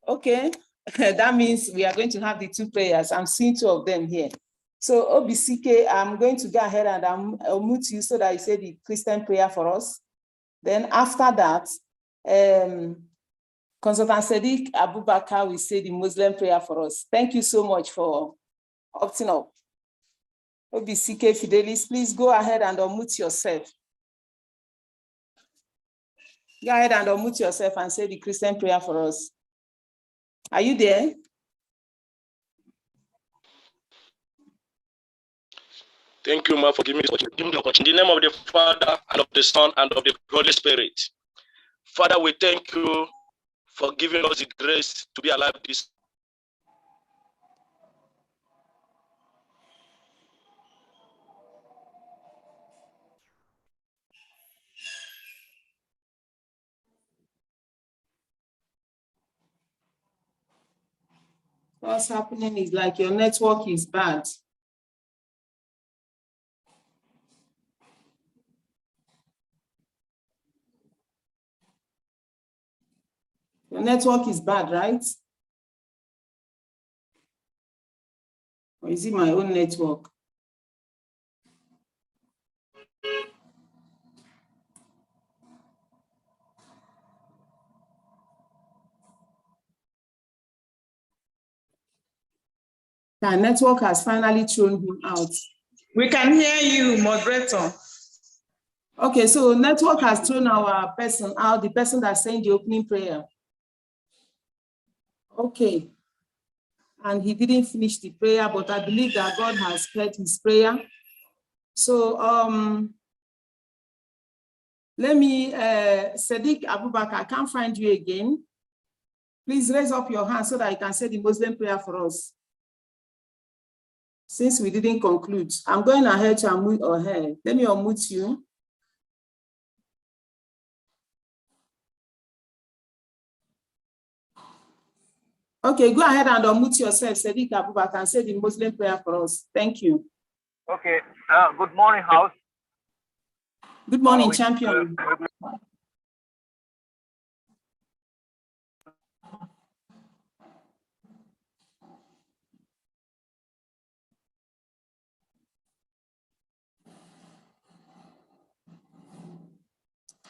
Okay, that means we are going to have the two prayers. I'm seeing two of them here. So OBCK, I'm going to go ahead and I'll mute you so that you say the Christian prayer for us. Then after that, Consultant Sadiq Abubakar will say the Muslim prayer for us. Thank you so much for opting up. OBCK Fidelis, please go ahead and unmute yourself. Go ahead and unmute yourself and say the Christian prayer for us. Are you there? Thank you, Ma, for giving me the opportunity. In the name of the Father, and of the Son, and of the Holy Spirit. Father, we thank you for giving us the grace to be alive this. What's happening is like your network is bad. Your network is bad, right? Or is it my own network? The network has finally thrown him out. We can hear you, moderator. Okay, so network has thrown our person out, the person that's saying the opening prayer. Okay. And he didn't finish the prayer, but I believe that God has heard his prayer. So let me, Sadiq Abubakar, I can't find you again. Please raise up your hand so that I can say the Muslim prayer for us. Since we didn't conclude, I'm going ahead to unmute or her. Let me unmute you. Okay, go ahead and unmute yourself, Sadiq Abubakar, and say the Muslim prayer for us. Thank you. Okay, good morning, house. Good morning, champion.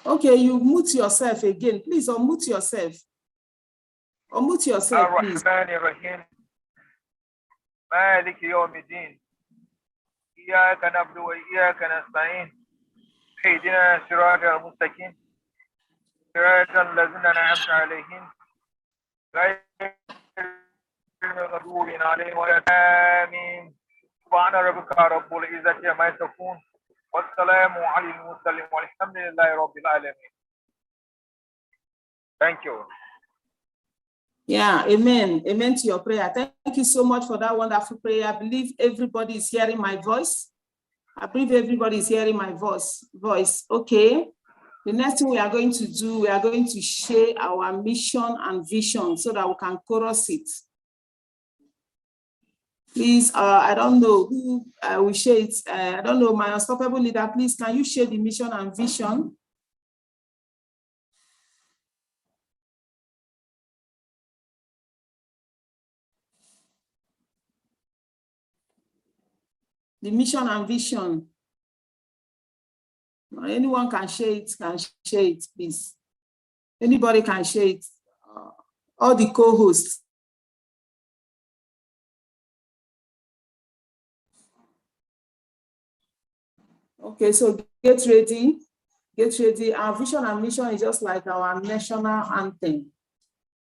Okay, you mute yourself again. Please unmute yourself. Unmute yourself, please. مالك يوم الدين إياك نعبد وإياك نستعين اهدنا الصراط المستقيم صراط الذين أنعمت عليهم غير المغضوب عليهم ولا الضالين سبحان ربك رب العزة عما يصفون والسلام على المرسلين والحمد لله رب العالمين. Thank you. Yeah, amen. Amen to your prayer. Thank you so much for that wonderful prayer. I believe everybody is hearing my voice. I believe everybody is hearing my voice. Okay. The next thing we are going to do, we are going to share our mission and vision so that we can chorus it. Please, I don't know who will share it. I don't know, my unstoppable leader, please, can you share the mission and vision? The mission and vision. Anyone can share it, please. Anybody can share it. All the co-hosts. Okay, so get ready. Get ready. Our vision and mission is just like our national anthem.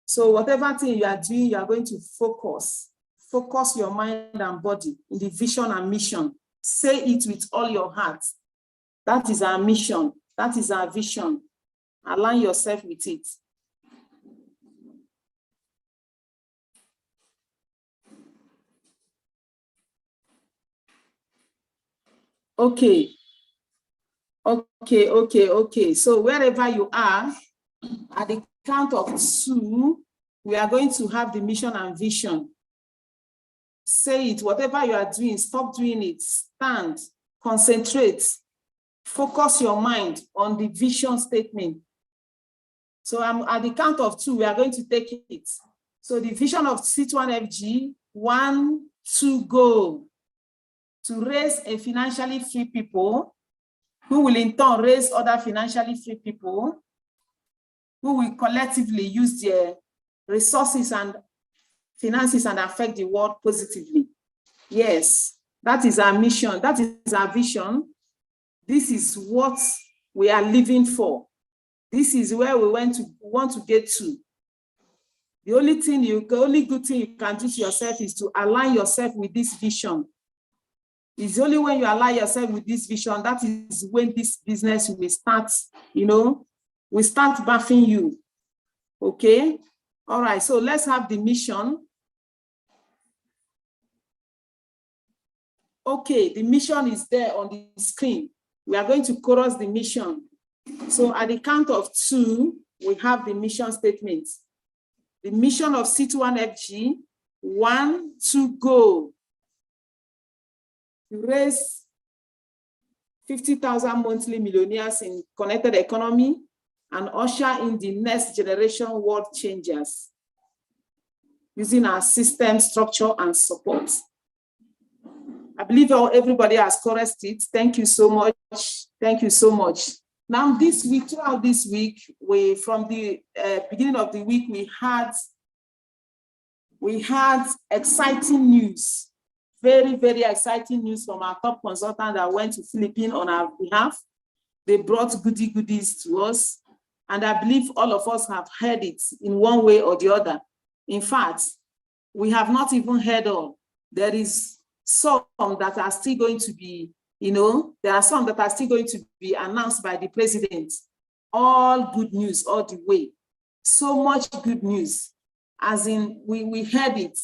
So whatever thing you are doing, you are going to focus. Focus your mind and body in the vision and mission. Say it with all your heart. That is our mission. That is our vision. Align yourself with it. Okay. Okay. So wherever you are, at the count of 2, we are going to have the mission and vision. Say it, whatever you are doing, stop doing it. Stand, concentrate, focus your mind on the vision statement. So at the count of 2, we are going to take it. So the vision of C21FG, 1, 2, go. To raise a financially free people who will in turn raise other financially free people who will collectively use their resources and finances and affect the world positively. Yes, that is our mission. That is our vision. This is what we are living for. This is where we want to get to. The only good thing you can do to yourself is to align yourself with this vision. It's only when you align yourself with this vision, that is when this business will start, we start buffing you. Okay? All right, so let's have the mission. Okay, the mission is there on the screen. We are going to chorus the mission. So at the count of 2, we have the mission statement. The mission of C21FG, 1, 2, go. Raise 50,000 monthly millionaires in connected economy and usher in the next generation world changers using our system, structure, and support. I believe everybody has chorused it. Thank you so much. Thank you so much. Now, this week, throughout this week, from the beginning of the week, we had exciting news. Very, very exciting news from our top consultant that went to Philippines on our behalf. They brought goodies to us. And I believe all of us have heard it in one way or the other. In fact, we have not even heard all. There is some that are still going to be, there are some that are still going to be announced by the president. All good news all the way. So much good news. As in, we heard it.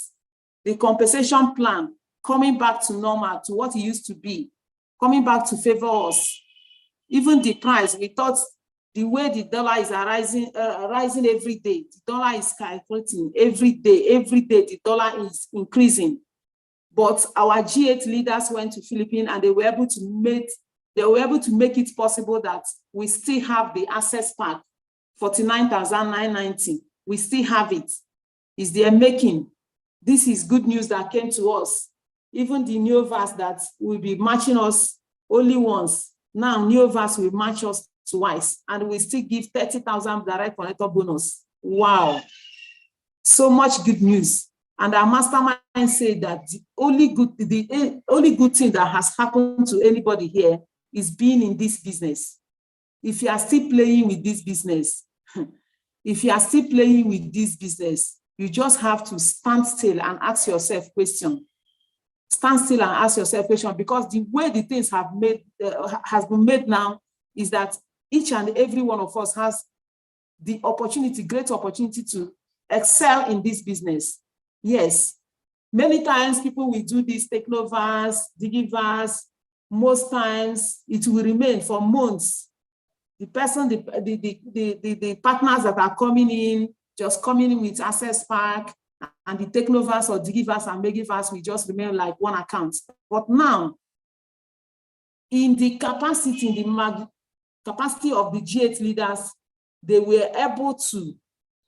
The compensation plan coming back to normal, to what it used to be, coming back to favor us. Even the price, we thought the way the dollar is rising every day, the dollar is calculating every day the dollar is increasing. But our G8 leaders went to Philippines and they were able to make it possible that we still have the access pack, 49,990. We still have it. It's their making. This is good news that came to us. Even the Neovas that will be matching us only once. Now Neovas will match us twice and we still give 30,000 direct connector bonus. Wow. So much good news. And our mastermind said that the only good thing that has happened to anybody here is being in this business. If you are still playing with this business, you just have to stand still and ask yourself questions. Stand still and ask yourself questions, because the way the things has been made now is that each and every one of us has the opportunity, great opportunity to excel in this business. Yes, many times people will do this Technovas, Digivas. Most times it will remain for months. The partners that are coming in, just coming in with access pack, and the Technovas or Digivas and Megivas will just remain like one account. But now, in the capacity of the G8 leaders, they were able to,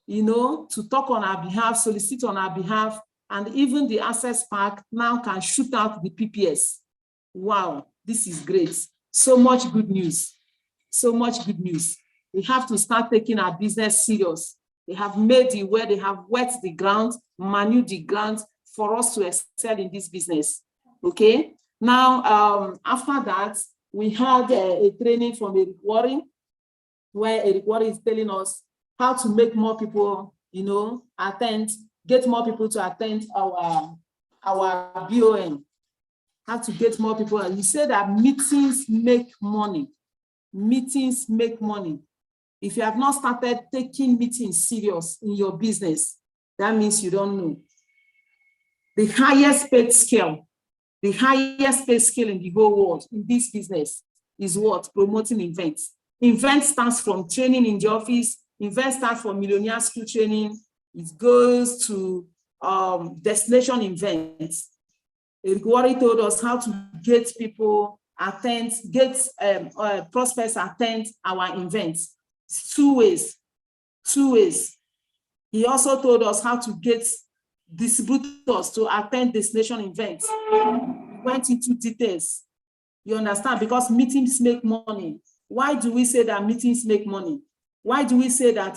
to talk on our behalf, solicit on our behalf, and even the access pack now can shoot out the PPS. Wow, this is great. So much good news. So much good news. We have to start taking our business serious. They have made it where they have wet the ground, manured the ground for us to excel in this business. Okay. Now, after that, we had a training from Eric Warren, where Eric Warren is telling us how to make more people, get more people to attend our BOM. How to get more people. And he said that meetings make money. Meetings make money. If you have not started taking meetings serious in your business, that means you don't know. The highest paid skill in the whole world in this business is what? Promoting events. Event starts from training in the office. Event starts from millionaire school training. It goes to destination events. Eric Warren told us how to get people attend, prospects attend our events. It's two ways. He also told us how to get distributors to attend destination events. We went into details. You understand? Because meetings make money. Why do we say that meetings make money? Why do we say that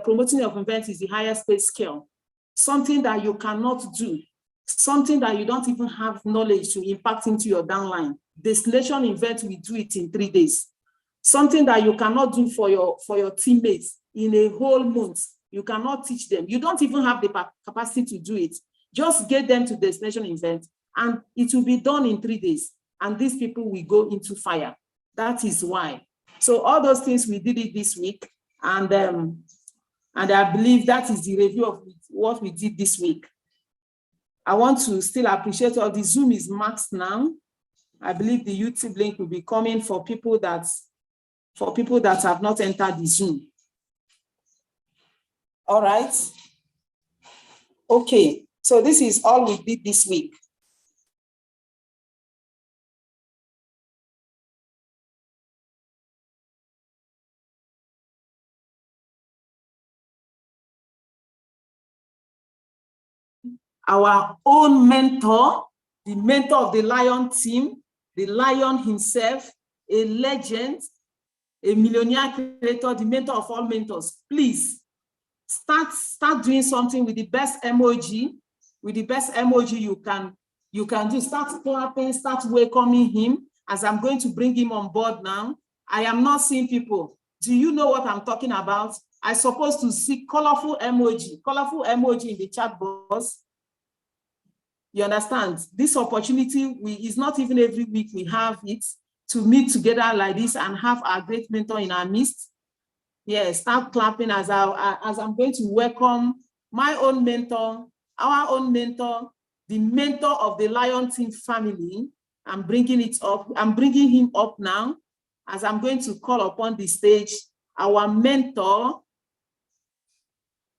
promoting of events is the highest paid skill? Something that you cannot do, something that you don't even have knowledge to impact into your downline. Destination event, we do it in 3 days. Something that you cannot do for your teammates in a whole month. You cannot teach them. You don't even have the capacity to do it. Just get them to destination event and it will be done in 3 days. And these people will go into fire. That is why. So all those things, we did it this week. And I believe that is the review of what we did this week. I want to still appreciate all the Zoom is maxed now. I believe the YouTube link will be coming for people that have not entered the Zoom. All right. Okay, so this is all we did this week. Our own mentor, the mentor of the Lion team, the Lion himself, a legend, a millionaire creator, the mentor of all mentors. Please start doing something with the best emoji, you can do. Start clapping, start welcoming him as I'm going to bring him on board now. I am not seeing people. Do you know what I'm talking about? I'm supposed to see colorful emoji in the chat box. You understand? This opportunity is not even every week we have it to meet together like this and have our great mentor in our midst. Yes, start clapping as I'm going to welcome my own mentor, our own mentor, the mentor of the Lion Team family. I'm bringing him up now as I'm going to call upon the stage our mentor,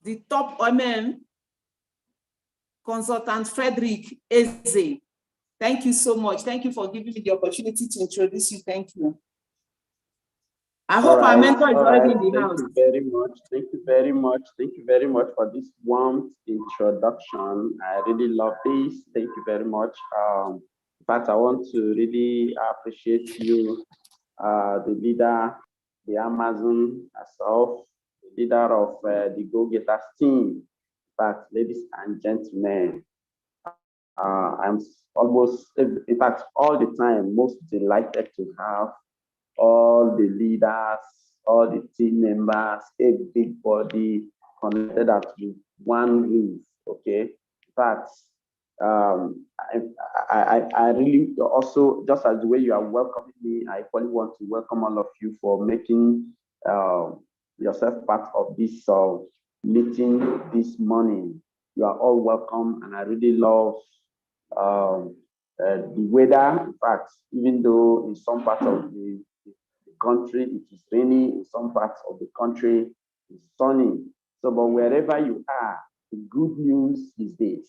the top OMM, Consultant Frederick Eze. Thank you so much. Thank you for giving me the opportunity to introduce you. Thank you. I hope our mentor is already in the house. Thank you very much. Thank you very much. Thank you very much for this warm introduction. I really love this. Thank you very much. In fact, I want to really appreciate you, the leader, the Amazon herself, the leader of the Go Getters team. In fact, ladies and gentlemen, I'm almost, in fact, all the time, most delighted to have all the leaders, all the team members, everybody connected at one roof, okay? In fact, I really also, just as the way you are welcoming me, I equally want to welcome all of you for making yourself part of this meeting this morning. You are all welcome, and I really love the weather. In fact, even though in some parts of the country it is rainy, in some parts of the country it's sunny. So, but wherever you are, the good news is this: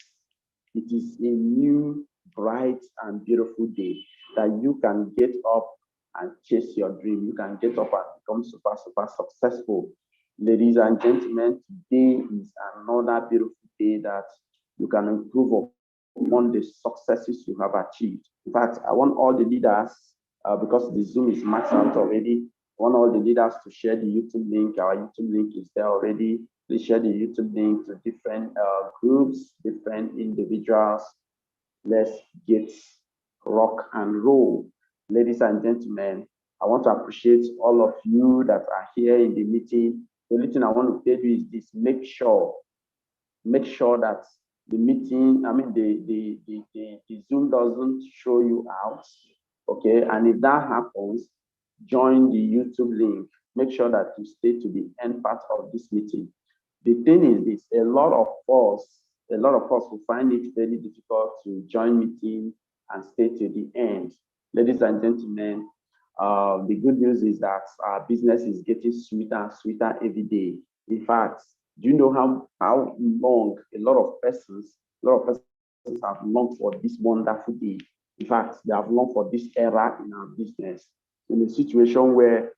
it is a new, bright, and beautiful day that you can get up and chase your dream. You can get up and become super, super successful. Ladies and gentlemen, today is another beautiful day that you can improve upon the successes you have achieved. In fact, I want all the leaders, because the Zoom is maxed out already, I want all the leaders to share the YouTube link. Our YouTube link is there already. Please share the YouTube link to different groups, different individuals. Let's get rock and roll. Ladies and gentlemen, I want to appreciate all of you that are here in the meeting. The only thing I want to tell you is this: make sure that the meeting, the Zoom doesn't show you out, okay? And if that happens, join the YouTube link. Make sure that you stay to the end part of this meeting. The thing is this: a lot of us will find it very difficult to join meeting and stay to the end. Ladies and gentlemen, the good news is that our business is getting sweeter and sweeter every day. In fact, do you know how long a lot of persons have longed for this wonderful day? In fact, they have longed for this era in our business, in a situation where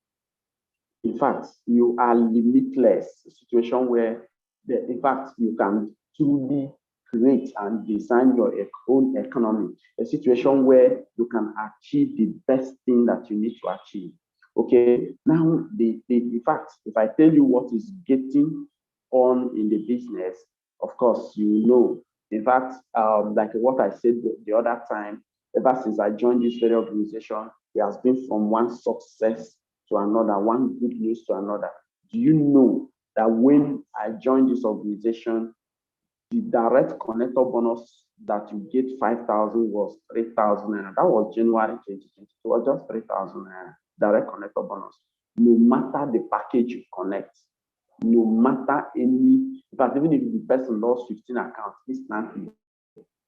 In fact, you are limitless, a situation where, in fact, you can truly create and design your own economy, a situation where you can achieve the best thing that you need to achieve. Okay, now, in fact, if I tell you what is getting on in the business, of course, you know. In fact, like what I said the other time, ever since I joined this very organization, it has been from one success to another, one good news to another. Do you know that when I joined this organization, the direct connector bonus that you get 5,000 was 3,000, and that was January 2020. It was just 3,000 direct connector bonus. No matter the package you connect, no matter any, in fact, even if the person lost 15 accounts instantly,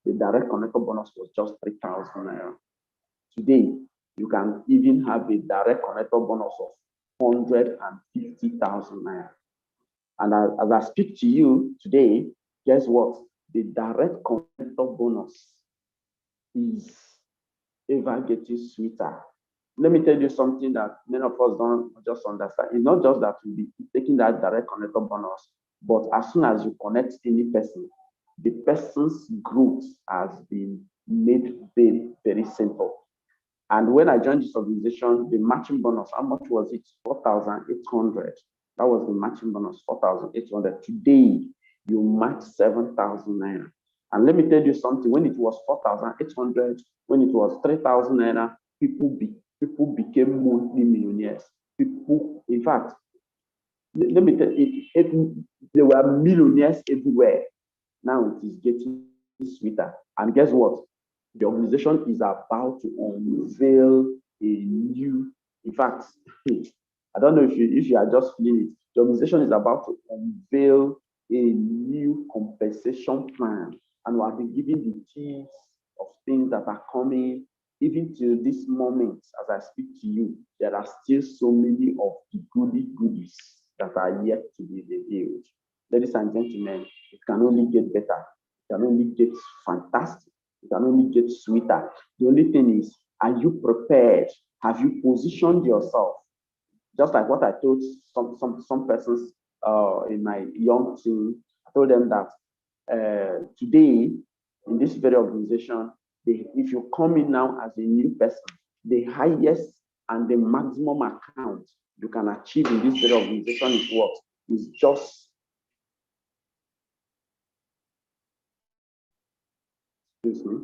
the direct connector bonus was just 3,000. Today, you can even have a direct connector bonus of 150,000. And as I speak to you today, guess what? The direct connector bonus is ever getting sweeter. Let me tell you something that many of us don't just understand. It's not just that you'll be taking that direct connector bonus, but as soon as you connect any person, the person's growth has been made very, very simple. And when I joined this organization, the matching bonus, how much was it? 4,800. That was the matching bonus, 4,800. Today, you match 7,000 naira. And let me tell you something, when it was 4,800, when it was 3,000 naira, people became multi-millionaires. People, in fact, let me tell you, there were millionaires everywhere. Now it is getting sweeter. And guess what? The organization is about to unveil a new, in fact, I don't know if you are just feeling it. The organization is about to unveil a new compensation plan. And we have been giving the keys of things that are coming. Even till this moment, as I speak to you, there are still so many of the goodies that are yet to be revealed. Ladies and gentlemen, it can only get better. It can only get fantastic. It can only get sweeter. The only thing is, are you prepared? Have you positioned yourself? Just like what I told some persons in my young team, I told them that today, in this very organization, if you come in now as a new person, the highest and the maximum account you can achieve in this very organization is what? Is just, excuse me.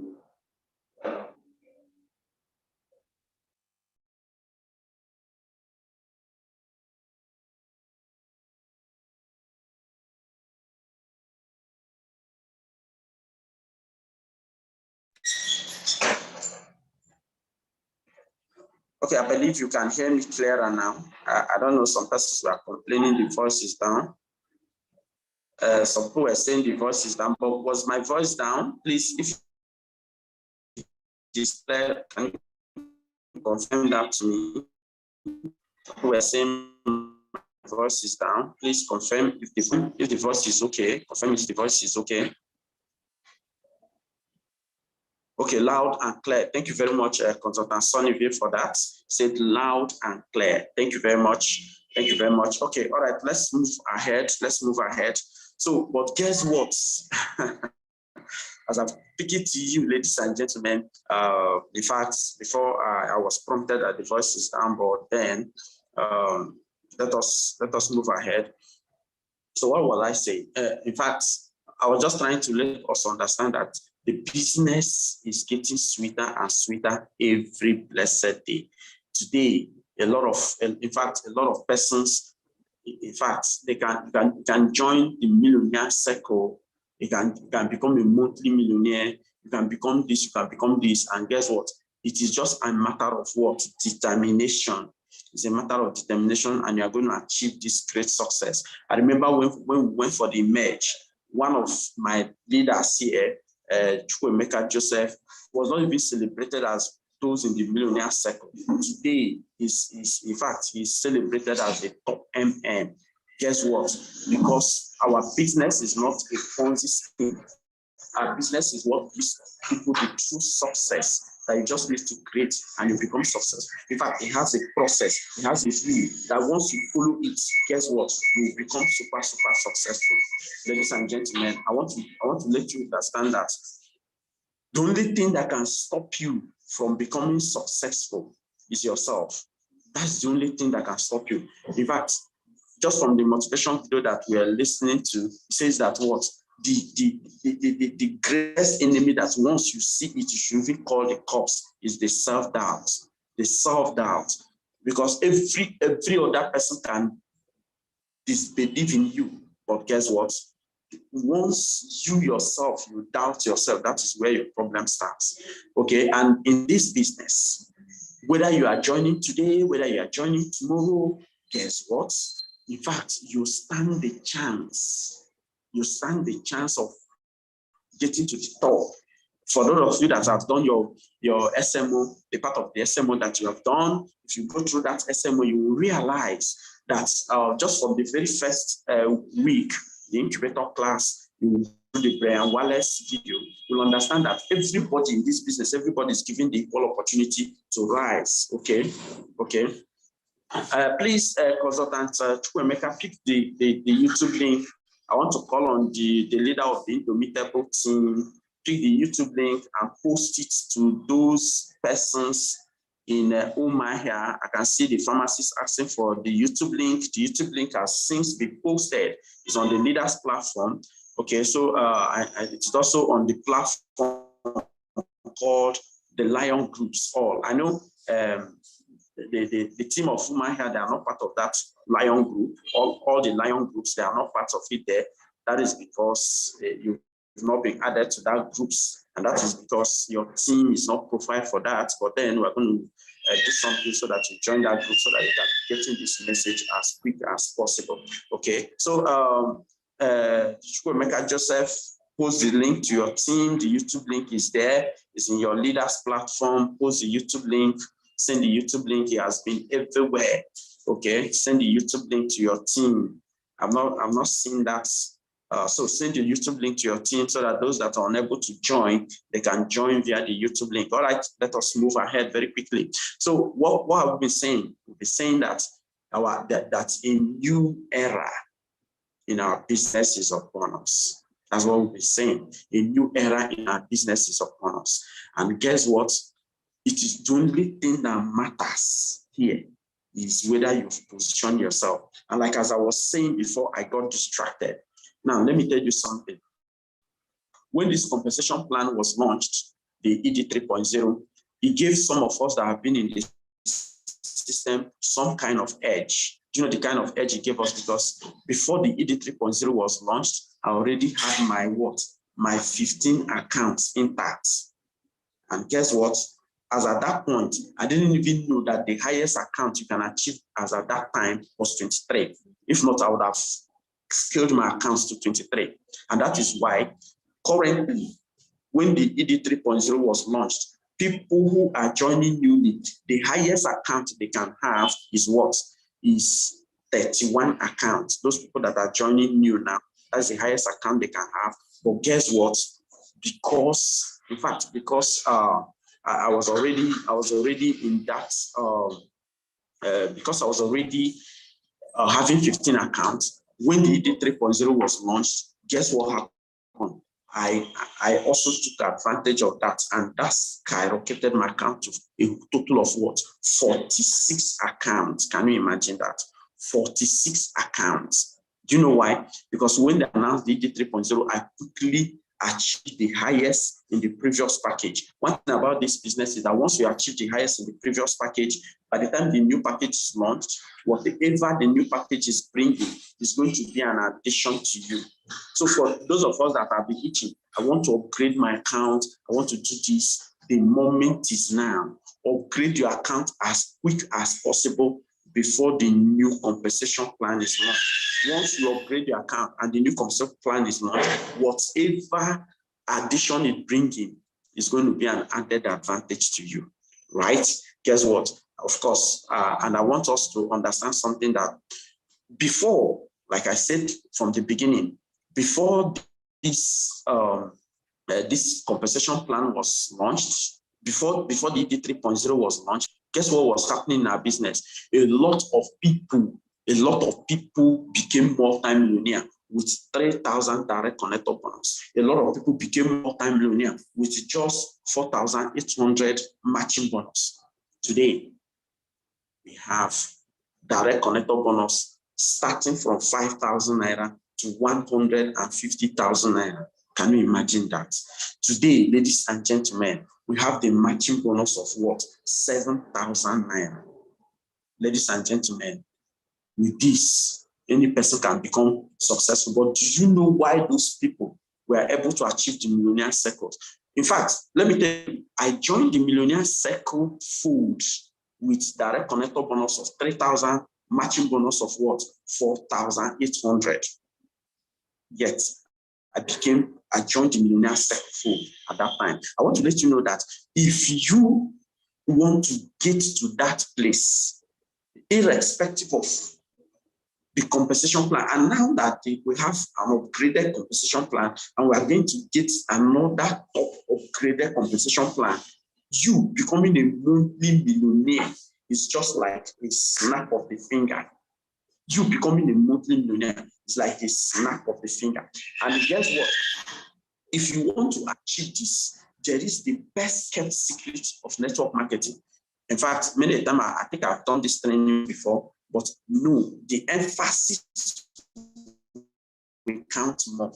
Okay, I believe you can hear me clearer now. I don't know, some persons were complaining the voice is down. Some people were saying the voice is down, but was my voice down? Please, if it's clear, can you confirm that to me? People were saying my voice is down. Please confirm if the voice is okay. Confirm if the voice is okay. Okay, loud and clear. Thank you very much, Consultant Sonny, for that. Said loud and clear. Thank you very much. Thank you very much. Okay, all right, let's move ahead. Let's move ahead. So, but guess what? As I'm speaking to you, ladies and gentlemen, in fact, before I was prompted that the voice is down, but then let us move ahead. So what will I say? In fact, I was just trying to let us understand that the business is getting sweeter and sweeter every blessed day. Today, a lot of persons, in fact, they can join the millionaire circle. You can become a monthly millionaire. You can become this, you can become this. And guess what? It is just a matter of what? Determination. It's a matter of determination, and you are going to achieve this great success. I remember when we went for the merge, one of my leaders here, Chukwemeka Joseph, was not even celebrated as those in the millionaire circle. Today, in fact, he's celebrated as the top MM. Guess what? Because our business is not a Ponzi scheme. Our business is what gives people the true success. that you just need to create and you become successful. In fact, it has a process, it has a view that once you follow it, guess what? You will become super successful. Ladies and gentlemen, I want to let you understand that the only thing that can stop you from becoming successful is yourself. That's the only thing that can stop you. In fact, just from the motivation video that we are listening to, it says that what? The greatest enemy that once you see it, you should even call the cops is the self-doubt. The self-doubt. Because every other person can disbelieve in you. But guess what? Once you yourself, you doubt yourself, that is where your problem starts. Okay, and in this business, whether you are joining today, whether you are joining tomorrow, guess what? In fact, you stand the chance. You stand the chance of getting to the top. For those of you that have done your SMO, the part of the SMO that you have done, if you go through that SMO, you will realize that just from the very first week, the incubator class, you will do the Brian Wallace video, you'll understand that everybody in this business, everybody is given the equal opportunity to rise. Okay. Please, consultant Chukwemeka, pick the YouTube link. I want to call on the leader of the Indomitable team, pick the YouTube link and post it to those persons in Uma here. I can see the pharmacist asking for the YouTube link. The YouTube link has since been posted. It's on the leaders platform. Okay, so it's also on the platform called the Lion Groups All. I know the team of Uma here, they are not part of that Lion Group. All the Lion Groups, they are not part of it there. That is because you've not been added to that groups, and that is because your team is not profiled for that. But then we're going to do something so that you join that group so that you can be getting this message as quick as possible. Okay, so Chukwemeka Joseph, post the link to your team. The YouTube link is there. It's in your leaders platform. Post the YouTube link. Send the YouTube link. It has been everywhere. Okay, send the YouTube link to your team. I'm not seeing that. So send the YouTube link to your team so that those that are unable to join, they can join via the YouTube link. All right, let us move ahead very quickly. So what have we been saying? We've been saying that that a new era in our business is upon us. That's what we've been saying. A new era in our business is upon us. And guess what? It is the only thing that matters here is whether you've positioned yourself. And like as I was saying before, I got distracted. Now, let me tell you something. When this compensation plan was launched, the ED 3.0, it gave some of us that have been in this system some kind of edge. Do you know the kind of edge it gave us? Because before the ED 3.0 was launched, I already had my 15 accounts intact. And guess what? As at that point, I didn't even know that the highest account you can achieve as at that time was 23. If not, I would have scaled my accounts to 23. And that is why currently, when the ED 3.0 was launched, people who are joining newly, the highest account they can have is what? Is 31 accounts. Those people that are joining new now, that's the highest account they can have. But guess what? Because, in fact, because I was already in that, because I was already having 15 accounts. When the ED 3.0 was launched, guess what happened? I also took advantage of that, and that skyrocketed my account to a total of what? 46 accounts. Can you imagine that? 46 accounts. Do you know why? Because when they announced the ED 3.0, I quickly achieved the highest in the previous package. One thing about this business is that once you achieve the highest in the previous package, by the time the new package is launched, whatever the new package is bringing is going to be an addition to you. So for those of us that have been itching, I want to upgrade my account, I want to do this, the moment is now. Upgrade your account as quick as possible before the new compensation plan is launched. Once you upgrade your account and the new compensation plan is launched, whatever addition it brings in is going to be an added advantage to you, right? Guess what? Of course, and I want us to understand something that before, like I said from the beginning, before this this compensation plan was launched, before the ED 3.0 was launched, guess what was happening in our business? A lot of people became multi-millionaire with 3,000 direct connector bonus. A lot of people became multi-millionaire with just 4,800 matching bonus. Today, we have direct connector bonus starting from 5,000 naira to 150,000 naira. Can you imagine that? Today, ladies and gentlemen, we have the matching bonus of what? 7,000 naira. Ladies and gentlemen, with this, any person can become successful. But do you know why those people were able to achieve the millionaire circle? In fact, let me tell you, I joined the millionaire circle fold with direct connector bonus of 3,000, matching bonus of what? 4,800. Yet, I joined the millionaire circle fold at that time. I want to let you know that if you want to get to that place, irrespective of the compensation plan, and now that we have an upgraded compensation plan, and we are going to get another top upgraded compensation plan, you becoming a monthly millionaire is just like a snap of the finger. You becoming a monthly millionaire is like a snap of the finger. And guess what? If you want to achieve this, there is the best kept secret of network marketing. In fact, many times I think I've done this training before, but no, the emphasis will count more.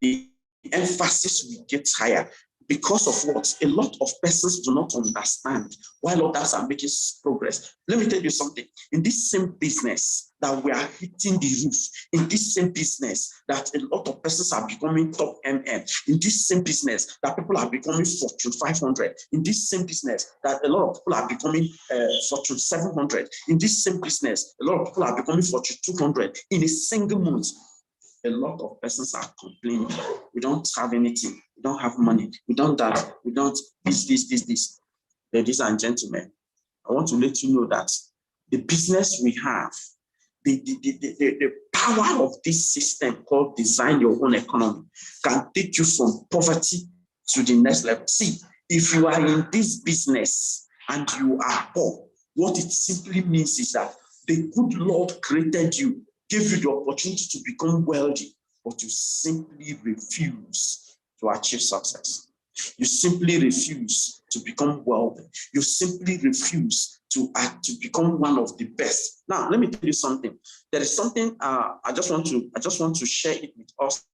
The emphasis will get higher. Because of what? A lot of persons do not understand while others are making progress. Let me tell you something. In this same business that we are hitting the roof, in this same business that a lot of persons are becoming top MM, in this same business that people are becoming Fortune 500, in this same business that a lot of people are becoming Fortune 700, in this same business, a lot of people are becoming Fortune 200 in a single month. A lot of persons are complaining. We don't have anything. We don't have money. We don't that. We don't this. Ladies and gentlemen, I want to let you know that the business we have, the power of this system called Design Your Own Economy can take you from poverty to the next level. See, if you are in this business and you are poor, what it simply means is that the good Lord created you, gave you the opportunity to become wealthy, but you simply refuse to achieve success. You simply refuse to become wealthy. You simply refuse to become one of the best. Now, let me tell you something. There is something I just want to share it with us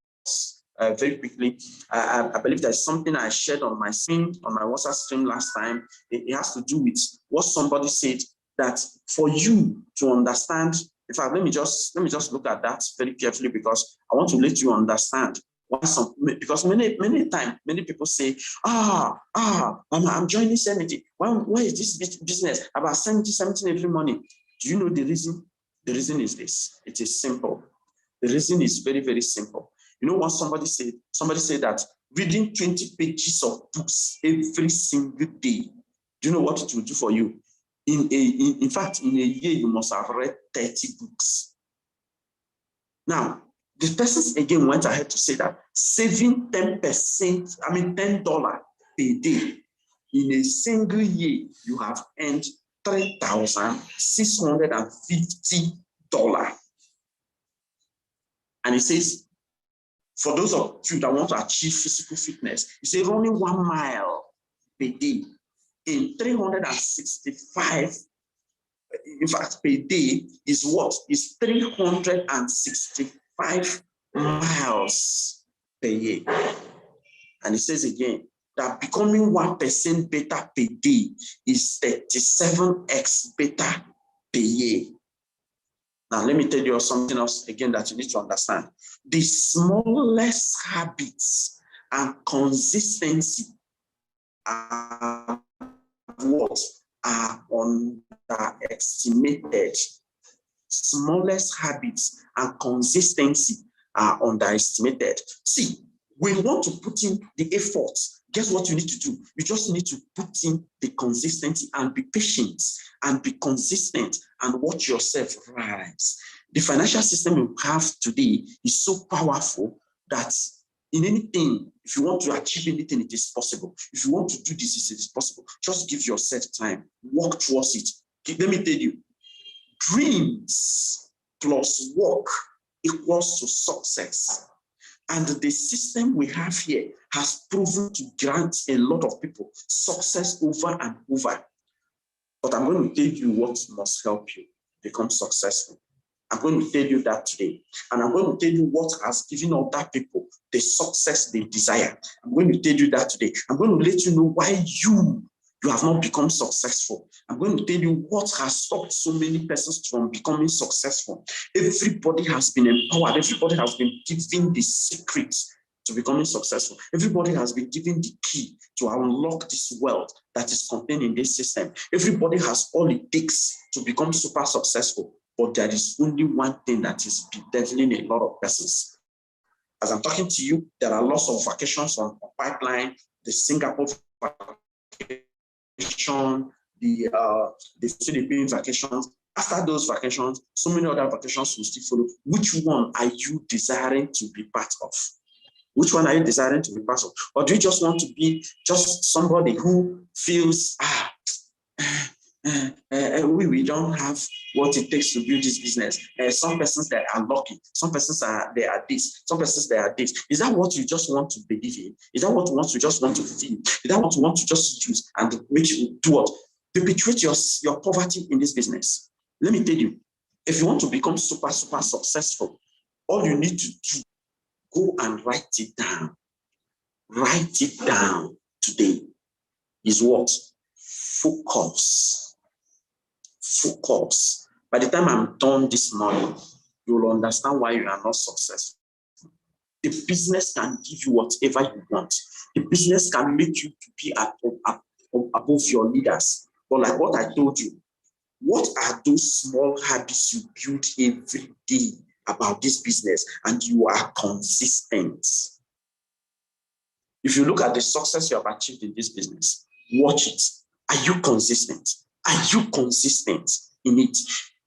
very quickly. I believe there's something I shared on my screen, on my WhatsApp stream last time. It has to do with what somebody said, that for you to understand. In fact, let me just look at that very carefully, because I want to let you understand. Because many times, many people say, I'm joining Serenity. Why is this business about 70 every morning? Do you know the reason? The reason is this. It is simple. The reason is very, very simple. You know what somebody said? Somebody said that reading 20 pages of books every single day, do you know what it will do for you? In fact, in a year, you must have read 30 books. Now, the persons again went ahead to say that saving $10 per day in a single year, you have earned $3,650. And it says, for those of you that want to achieve physical fitness, you say running 1 mile per day in 365, in fact, per day is what? Is 365 miles per year. And it says again that becoming 1% better per day is 37x better per year. Now, let me tell you something else again that you need to understand. The smallest habits and consistency are what are underestimated. Smallest habits and consistency are underestimated. See, when you want to put in the effort, guess what you need to do? You just need to put in the consistency and be patient and be consistent and watch yourself rise. The financial system you have today is so powerful that in anything, if you want to achieve anything, it is possible. If you want to do this, it is possible. Just give yourself time. Work towards it. Let me tell you, dreams plus work equals to success. And the system we have here has proven to grant a lot of people success over and over. But I'm going to tell you what must help you become successful. I'm going to tell you that today. And I'm going to tell you what has given other people the success they desire. I'm going to tell you that today. I'm going to let you know why you have not become successful. I'm going to tell you what has stopped so many persons from becoming successful. Everybody has been empowered. Everybody has been given the secret to becoming successful. Everybody has been given the key to unlock this wealth that is contained in this system. Everybody has all it takes to become super successful. But there is only one thing that is bedeviling a lot of persons. As I'm talking to you, there are lots of vacations on pipeline, the Singapore vacation, the Philippine vacations. After those vacations, so many other vacations will still follow. Which one are you desiring to be part of? Which one are you desiring to be part of? Or do you just want to be just somebody who feels, we don't have what it takes to build this business. Some persons that are lucky, some persons they are this, some persons they are this. Is that what you just want to believe in? Is that what you just want to feel? Is that what you want to just use and make you do what? Perpetuate your poverty in this business. Let me tell you, if you want to become super successful, all you need to do, go and write it down. Write it down today is what? Focus. Focus. By the time I'm done this morning, you will understand why you are not successful. The business can give you whatever you want. The business can make you to be above your leaders. But like what I told you, what are those small habits you build every day about this business and you are consistent? If you look at the success you have achieved in this business, watch it. Are you consistent? Are you consistent in it?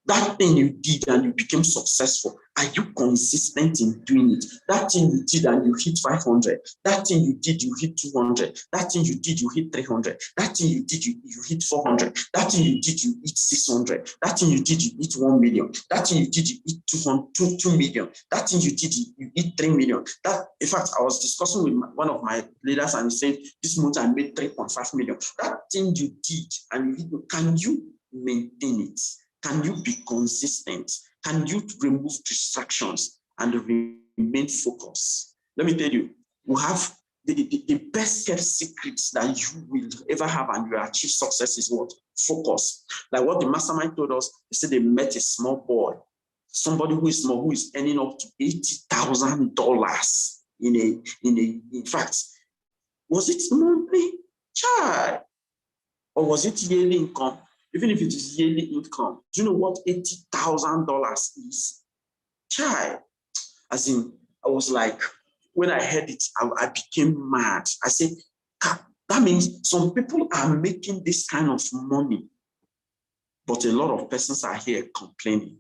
That thing you did and you became successful, are you consistent in doing it? That thing you did and you hit 500. That thing you did, you hit 200. That thing you did, you hit 300. That thing you did, you hit 400. That thing you did, you hit 600. That thing you did, you hit 1 million. That thing you did, you hit 2 million. That thing you did, you hit 3 million. That, in fact, I was discussing with one of my leaders and he said, this month I made 3.5 million. That thing you did and you hit, can you maintain it? Can you be consistent? Can you remove distractions and remain focused? Let me tell you, we have the best kept secrets that you will ever have and you achieve success is what? Focus. Like what the mastermind told us, they said they met a small boy, somebody who is small, who is earning up to $80,000 in fact, was it monthly? Child. Or was it yearly income? Even if it is yearly income, do you know what $80,000 is? Child. As in, I was like, when I heard it, I became mad. I said, that means some people are making this kind of money, but a lot of persons are here complaining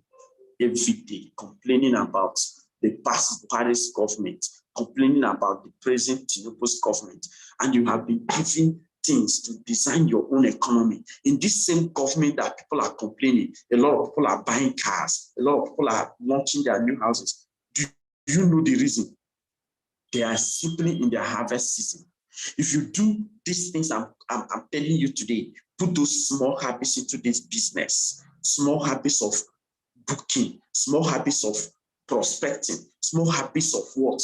every day, complaining about the past Paris government, complaining about the present Tinubu's government, and you have been giving things to design your own economy. In this same government that people are complaining, a lot of people are buying cars, a lot of people are launching their new houses. Do you know the reason? They are simply in their harvest season. If you do these things I'm telling you today, put those small habits into this business, small habits of booking, small habits of prospecting, small habits of what?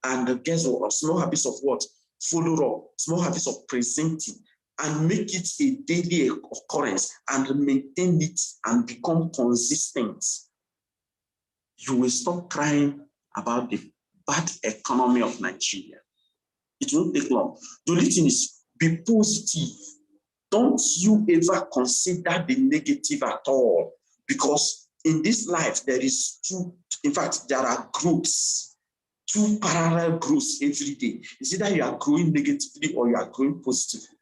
And guess what? Small habits of what? Follow up, small habits of presenting, and make it a daily occurrence and maintain it and become consistent. You will stop crying about the bad economy of Nigeria. It won't take long. The only thing is be positive. Don't you ever consider the negative at all, because in this life there is in fact, there are growths. 2 parallel growths every day. It's either you are growing negatively or you are growing positively.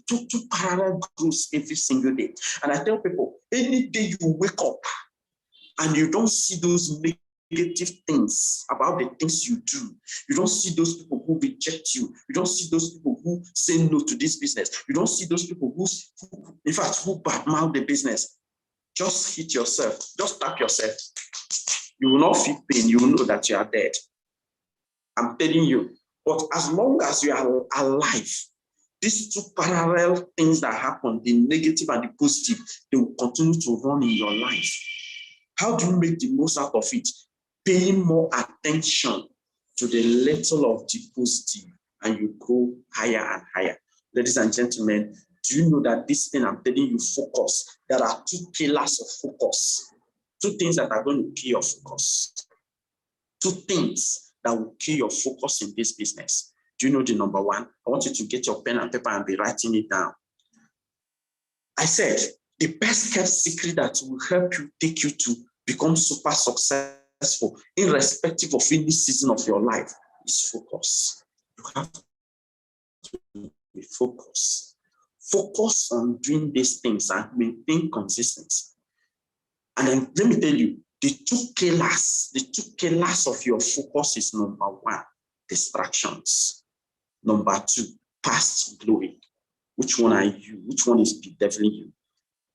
Two parallel growths every single day. And I tell people, any day you wake up and you don't see those negative things about the things you do. You don't see those people who reject you. You don't see those people who say no to this business. You don't see those people who in fact, who badmouth the business. Just hit yourself. Just tap yourself. You will not feel pain. You will know that you are dead. I'm telling you. But as long as you are alive, these two parallel things that happen, the negative and the positive, they will continue to run in your life. How do you make the most out of it? Paying more attention to the little of the positive, and you go higher and higher. Ladies and gentlemen, do you know that this thing I'm telling you, focus? There are two pillars of focus. Two things that are going to kill your focus. Two things that will kill your focus in this business. Do you know the number one? I want you to get your pen and paper and be writing it down. I said, the best kept secret that will help you, take you to become super successful, irrespective of any season of your life, is focus. You have to be focused. Focus on doing these things and maintain consistency. And then let me tell you, the two killers of your focus is number one, distractions. Number two, past glory. Which one are you? Which one is bedeviling you?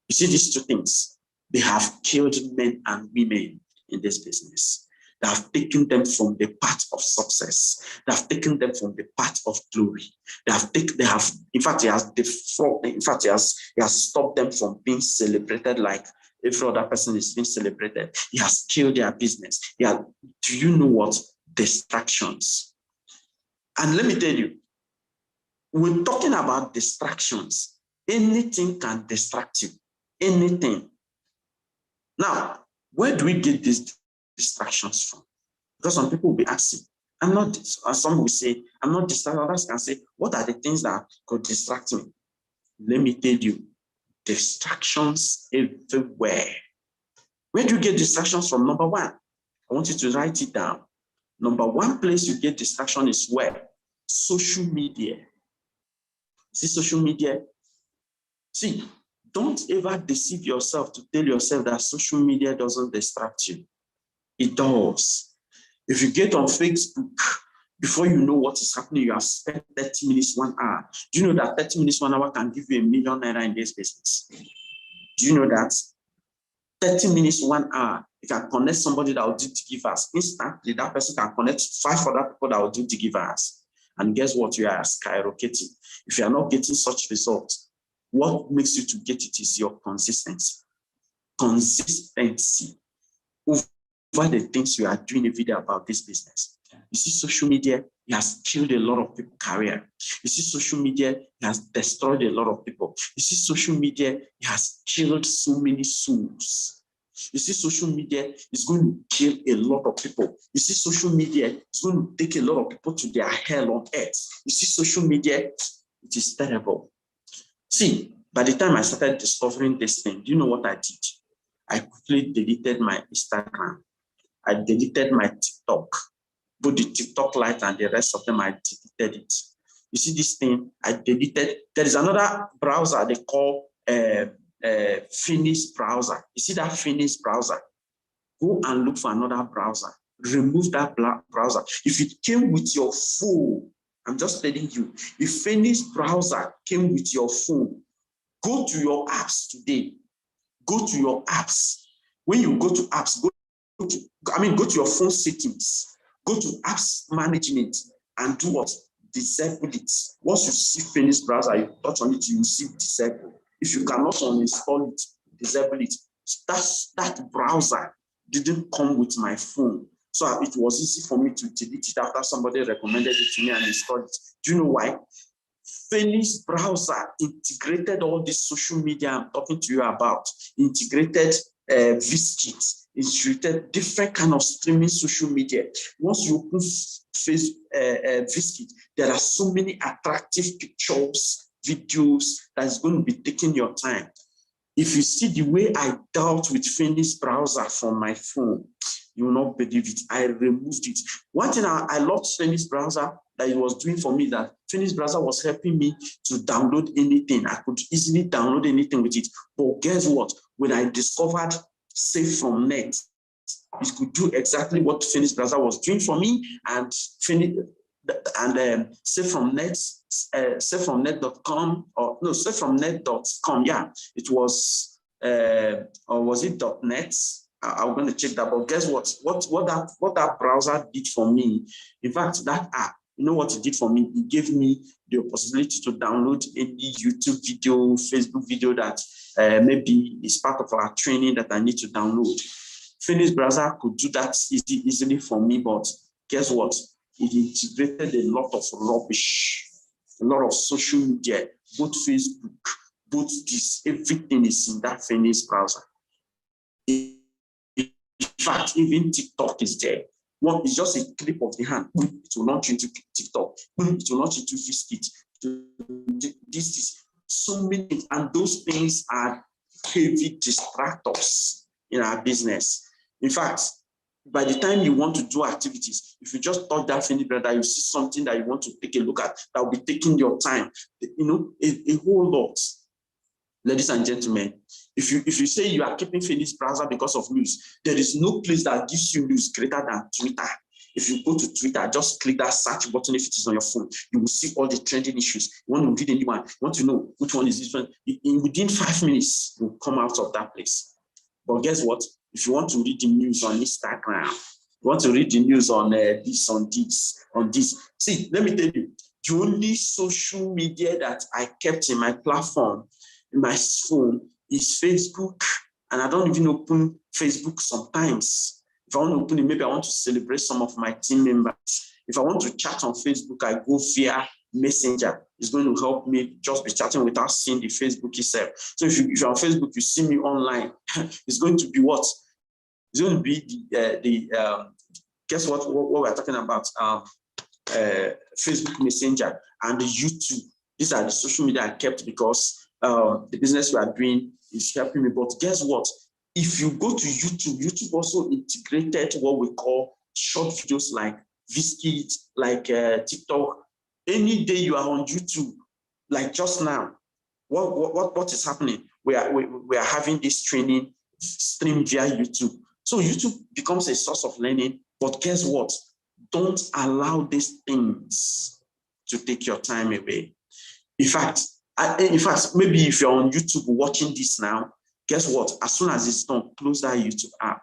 You see these two things, they have killed men and women in this business. They have taken them from the path of success. They have taken them from the path of glory. He has stopped them from being celebrated like every other person is being celebrated. He has killed their business. Do you know what? Distractions. And let me tell you, we're talking about distractions. Anything can distract you. Anything. Now, where do we get these distractions from? Because some people will be asking, some will say, I'm not distracted. Others can say, what are the things that could distract me? Let me tell you, distractions everywhere. Where do you get distractions from? Number one, I want you to write it down. Number one place you get distraction is where? Social media. See social media? See, don't ever deceive yourself to tell yourself that social media doesn't distract you. It does. If you get on Facebook, before you know what is happening, you have spent 30 minutes, 1 hour. Do you know that 30 minutes, 1 hour can give you $1 million in this business? Do you know that? 30 minutes, 1 hour, you can connect somebody that will do the givers. Instantly, that person can connect 5 other people that will do the givers. And guess what? You are skyrocketing. If you are not getting such results, what makes you to get it is your consistency. Consistency over the things you are doing a video about this business. You see, social media, it has killed a lot of people's career. You see, social media, it has destroyed a lot of people. You see, social media, it has killed so many souls. You see, social media is going to kill a lot of people. You see, social media is going to take a lot of people to their hell on earth. You see, social media, it is terrible. See, by the time I started discovering this thing, do you know what I did? I quickly deleted my Instagram. I deleted my TikTok. Both the TikTok Lite and the rest of them, I deleted it. You see this thing, I deleted. There is another browser they call Finis browser. You see that Finis browser? Go and look for another browser. Remove that browser. If it came with your phone, I'm just telling you, if Finis browser came with your phone, go to your apps today. Go to your apps. When you go to apps, go to your phone settings. Go to apps management and do what? Disable it. Once you see Finis browser, you touch on it, you will see disable. If you cannot uninstall it, disable it. That browser didn't come with my phone. So it was easy for me to delete it after somebody recommended it to me and installed it. Do you know why? Finis browser integrated all this social media I'm talking to you about, integrated Vistkit, integrated different kind of streaming social media. Once you open Vistkit, there are so many attractive pictures, videos that is going to be taking your time. If you see the way I dealt with Finis browser from my phone, you will not believe it. I removed it. One thing I loved Finis browser that it was doing for me, that Finis browser was helping me to download anything. I could easily download anything with it. But guess what? When I discovered Save from Net, it could do exactly what Phoenix Plaza was doing for me, and SafeFromNet.com, or no, SafeFromNet.com. Yeah, it was, or was it .net? I'm going to check that. But guess what? What that browser did for me, in fact, that app, you know what it did for me? It gave me the possibility to download any YouTube video, Facebook video that maybe is part of our training that I need to download. Phoenix Browser could do that easily for me, but guess what? It integrated a lot of rubbish, a lot of social media, both Facebook, both this, everything is in that Phoenix Browser. In fact, even TikTok is there. One is just a clip of the hand. It will launch into TikTok. It will launch into Fiskit. This is so many things, and those things are heavy distractors in our business. In fact, by the time you want to do activities, if you just touch that Phoenix Browser, you see something that you want to take a look at that will be taking your time. You know, a whole lot. Ladies and gentlemen, if you say you are keeping Phoenix Browser because of news, there is no place that gives you news greater than Twitter. If you go to Twitter, just click that search button if it is on your phone. You will see all the trending issues. You want to read anyone, you want to know which one is this one. Within 5 minutes, you'll come out of that place. But guess what? If you want to read the news on Instagram, you want to read the news on this. See, let me tell you, the only social media that I kept in my platform, in my phone, is Facebook. And I don't even open Facebook sometimes. If I want to open it, maybe I want to celebrate some of my team members. If I want to chat on Facebook, I go via Messenger. It's going to help me just be chatting without seeing the Facebook itself. So if you're on Facebook, you see me online, it's going to be what? It's going to be guess what we're talking about? Facebook Messenger and the YouTube. These are the social media I kept because the business we are doing is helping me. But guess what? If you go to YouTube, YouTube also integrated what we call short videos like Viskit, like TikTok. Any day you are on YouTube, like just now, what is happening? We are having this training streamed via YouTube. So YouTube becomes a source of learning. But guess what? Don't allow these things to take your time away. In fact, maybe if you're on YouTube watching this now, guess what? As soon as it's done, close that YouTube app.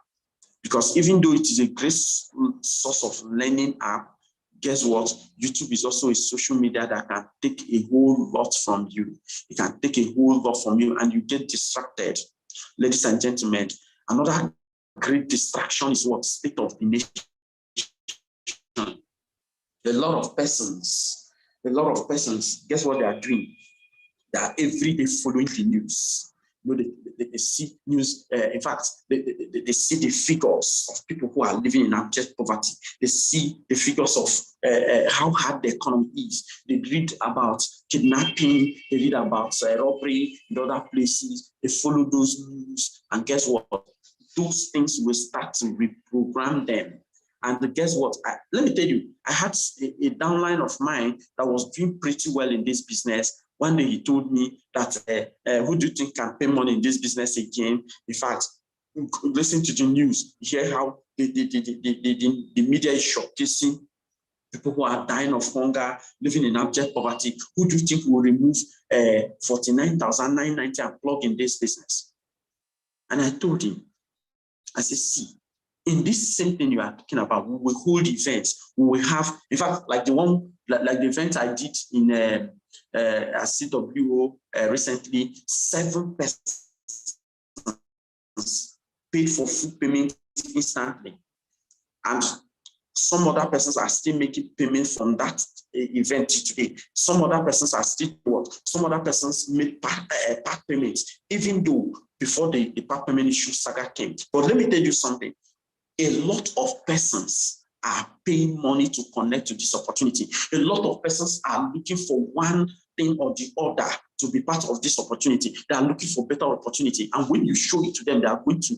Because even though it is a great source of learning app, guess what? YouTube is also a social media that can take a whole lot from you. It can take a whole lot from you and you get distracted. Ladies and gentlemen, another great distraction is what? State of the nation. A lot of persons, guess what they are doing? They are every day following the news. You know, they see news. In fact, they see the figures of people who are living in abject poverty. They see the figures of how hard the economy is. They read about kidnapping. They read about robbery in other places. They follow those news. And guess what? Those things will start to reprogram them. And guess what? Let me tell you, I had a downline of mine that was doing pretty well in this business. One day he told me that, who do you think can pay money in this business again? In fact, listen to the news, hear how the media is showcasing people who are dying of hunger, living in abject poverty. Who do you think will remove 49,990 and plug in this business? And I told him, I said, see, in this same thing you are talking about, we will hold events. We will have, in fact, like the event I did in CWO recently, 7 persons paid for food payment instantly. And some other persons are still making payments from that event today. Some other persons are still what? Some other persons made part payments, even though before the part payment issue saga came. But let me tell you something. A lot of persons are paying money to connect to this opportunity. A lot of persons are looking for one thing or the other to be part of this opportunity. They are looking for better opportunity. And when you show it to them, they are going to,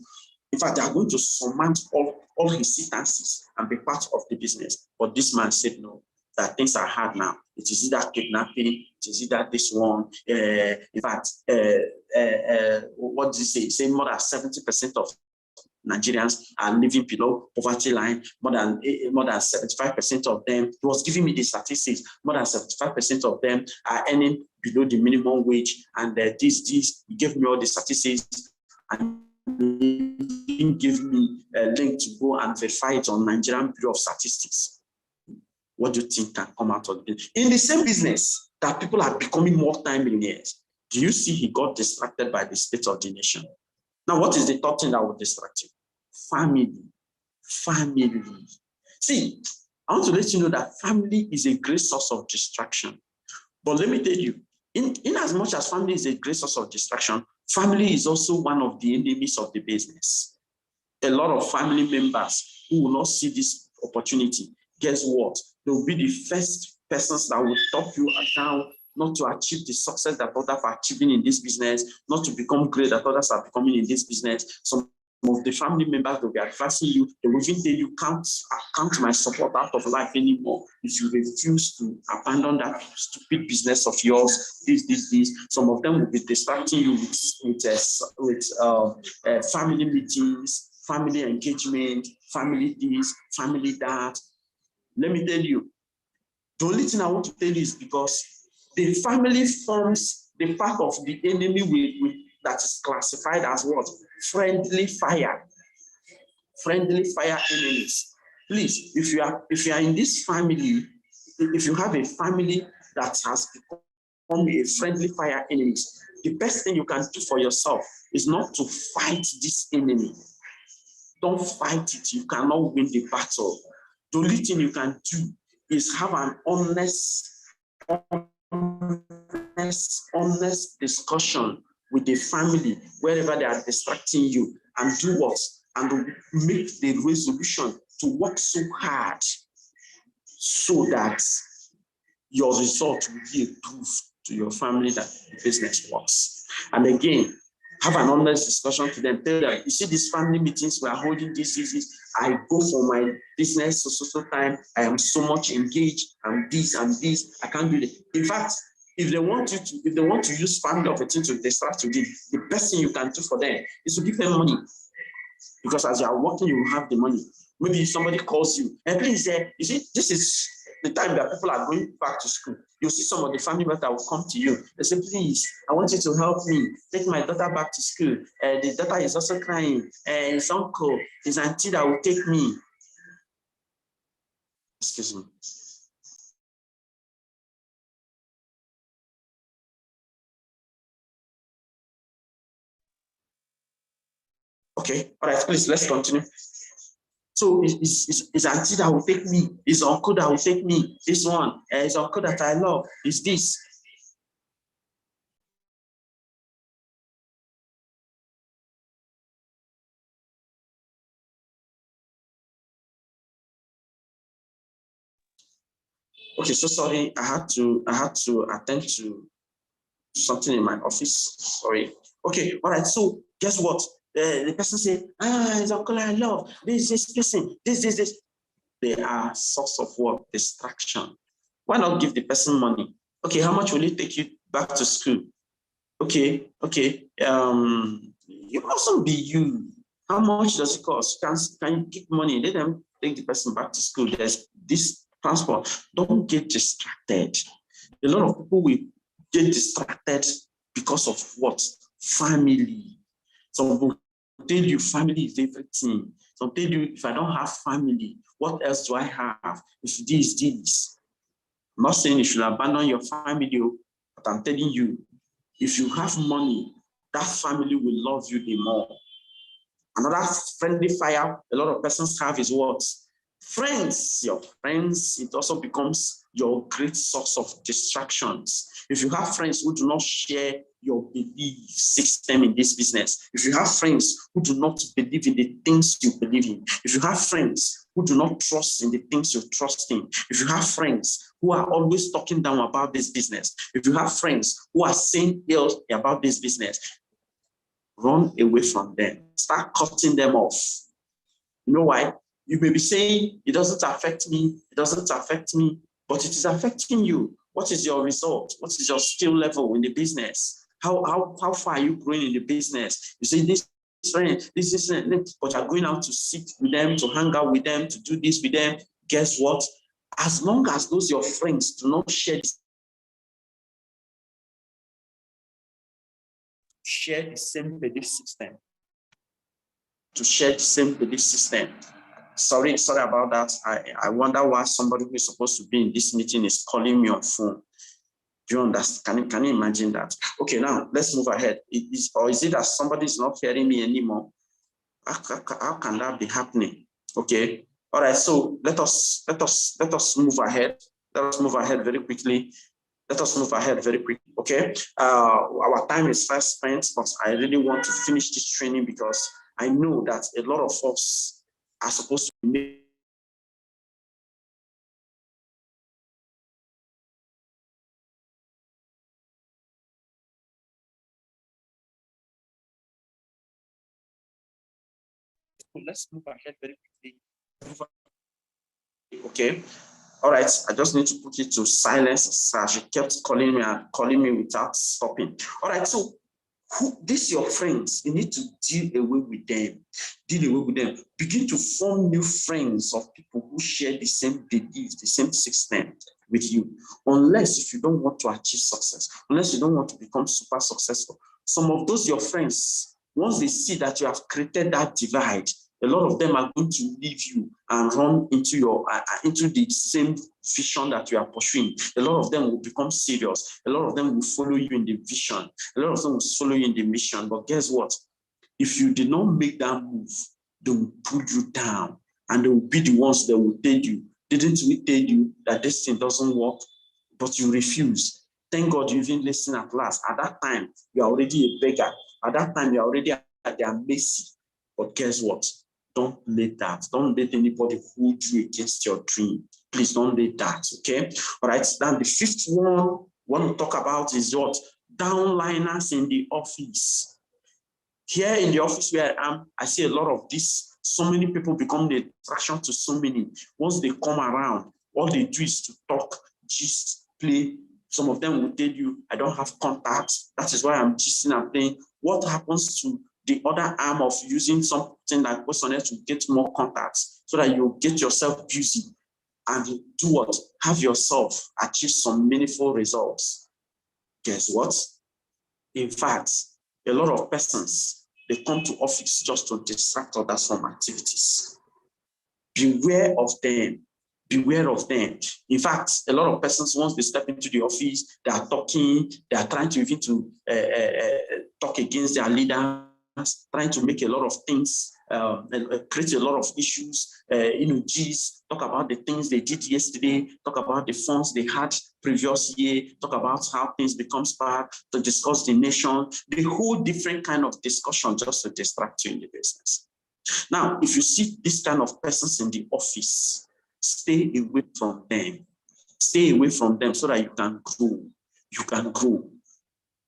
in fact, they are going to surmount all hesitancies and be part of the business. But this man said, no, that things are hard now. It is either kidnapping, it is either this one. In fact, what did he say? He said more than 70% of Nigerians are living below poverty line. More than 75% of them, he was giving me the statistics, more than 75% of them are earning below the minimum wage. And he gave me all the statistics, and he didn't give me a link to go and verify it on Nigerian Bureau of Statistics. What do you think can come out of it? In the same business that people are becoming multi-millionaires, do you see he got distracted by the state of the nation? Now, what is the third thing that will distract you? Family. Family. See, I want to let you know that family is a great source of distraction. But let me tell you, in as much as family is a great source of distraction, family is also one of the enemies of the business. A lot of family members who will not see this opportunity, guess what? They will be the first persons that will talk you down, not to achieve the success that others are achieving in this business, not to become great that others are becoming in this business. Some of the family members will be advising you, they will even tell you, can't my support out of life anymore if you refuse to abandon that stupid business of yours, this. Some of them will be distracting you with family meetings, family engagement, family this, family that. Let me tell you, the only thing I want to tell you is because the family forms the part of the enemy that is classified as what? Friendly fire. Friendly fire enemies. Please, if you are in this family, if you have a family that has become a friendly fire enemies, the best thing you can do for yourself is not to fight this enemy. Don't fight it. You cannot win the battle. The only thing you can do is have an honest discussion with the family wherever they are distracting you, and do what? And make the resolution to work so hard so that your result will be a proof to your family that the business works. And again, have an honest discussion to them. Tell them, you see these family meetings we are holding this. I go for my business so time. I am so much engaged. And this. I can't do it. In fact, if they want to use family opportunity to distract you, the best thing you can do for them is to give them money. Because as you are working, you will have the money. Maybe somebody calls you, and please, you see, this is the time that people are going back to school. You'll see some of the family members that will come to you. They say, please, I want you to help me take my daughter back to school. The daughter is also crying. His uncle, his auntie that will take me. Excuse me. Okay, all right, please, let's continue. So it's auntie that will take me, it's uncle that will take me, this one, it's uncle that I love, is this. Okay, so sorry, I had to attend to something in my office. Sorry. Okay, all right. So guess what? The person said, it's uncle I love. This person, this. They are source of what? Distraction. Why not give the person money? Okay, how much will it take you back to school? Okay. You mustn't be you. How much does it cost? Can you give money? Let them take the person back to school. There's this transport. Don't get distracted. A lot of people will get distracted because of what? Family. Some people tell you family is everything. Some tell you, if I don't have family, what else do I have? If this. I'm not saying you should abandon your family, but I'm telling you, if you have money, that family will love you the more. Another friendly fire a lot of persons have is what? Friends. Your friends, it also becomes your great source of distractions. If you have friends who do not share your belief system in this business, if you have friends who do not believe in the things you believe in, if you have friends who do not trust in the things you trust in, if you have friends who are always talking down about this business, if you have friends who are saying ill about this business, run away from them. Start cutting them off. You know why? You may be saying, it doesn't affect me, but it is affecting you. What is your result? What is your skill level in the business? How far are you growing in the business? You say this friend, this is, but you're going out to sit with them, to hang out with them, to do this with them. Guess what? As long as those your friends do not share the same belief system, Sorry about that. I wonder why somebody who is supposed to be in this meeting is calling me on phone. Do you understand? Can you imagine that? Okay, now let's move ahead. Or is it that somebody is not hearing me anymore? How can that be happening? Okay. All right. So let us move ahead. Let us move ahead very quickly. Okay. Our time is fast spent, but I really want to finish this training because I know that a lot of us are supposed to make let's move ahead very quickly. Okay. All right. I just need to put it to silence. She kept calling me without stopping. All right. So these your friends, you need to deal away with them. Begin to form new friends of people who share the same beliefs, the same system with you. Unless if you don't want to achieve success, unless you don't want to become super successful, some of those your friends, once they see that you have created that divide, a lot of them are going to leave you and run into the same vision that you are pursuing. A lot of them will become serious. A lot of them will follow you in the vision. A lot of them will follow you in the mission. But guess what? If you did not make that move, they will pull you down, and they will be the ones that will tell you, didn't we tell you that this thing doesn't work? But you refuse. Thank God you even listened at last. At that time, you are already a beggar. At that time, you are already at their mercy. But guess what? Don't let that. Don't let anybody hold you against your dream. Please don't let that, okay? All right, then the fifth one I want to talk about is what? Downliners in the office. Here in the office where I am, I see a lot of this. So many people become the attraction to so many. Once they come around, all they do is to talk, just play. Some of them will tell you, I don't have contacts. That is why I'm gisting and playing. What happens to the other arm of using something like Questionnaire to get more contacts so that you get yourself busy and do what? Have yourself achieve some meaningful results? Guess what? In fact, a lot of persons, they come to office just to distract others from activities. Beware of them. Beware of them. In fact, a lot of persons, once they step into the office, they are talking, they are trying to even talk against their leader, trying to make a lot of things, create a lot of issues, talk about the things they did yesterday, talk about the funds they had previous year, talk about how things become bad, to discuss the nation, the whole different kind of discussion just to distract you in the business. Now, if you see this kind of persons in the office, stay away from them. Stay away from them so that you can grow. You can grow.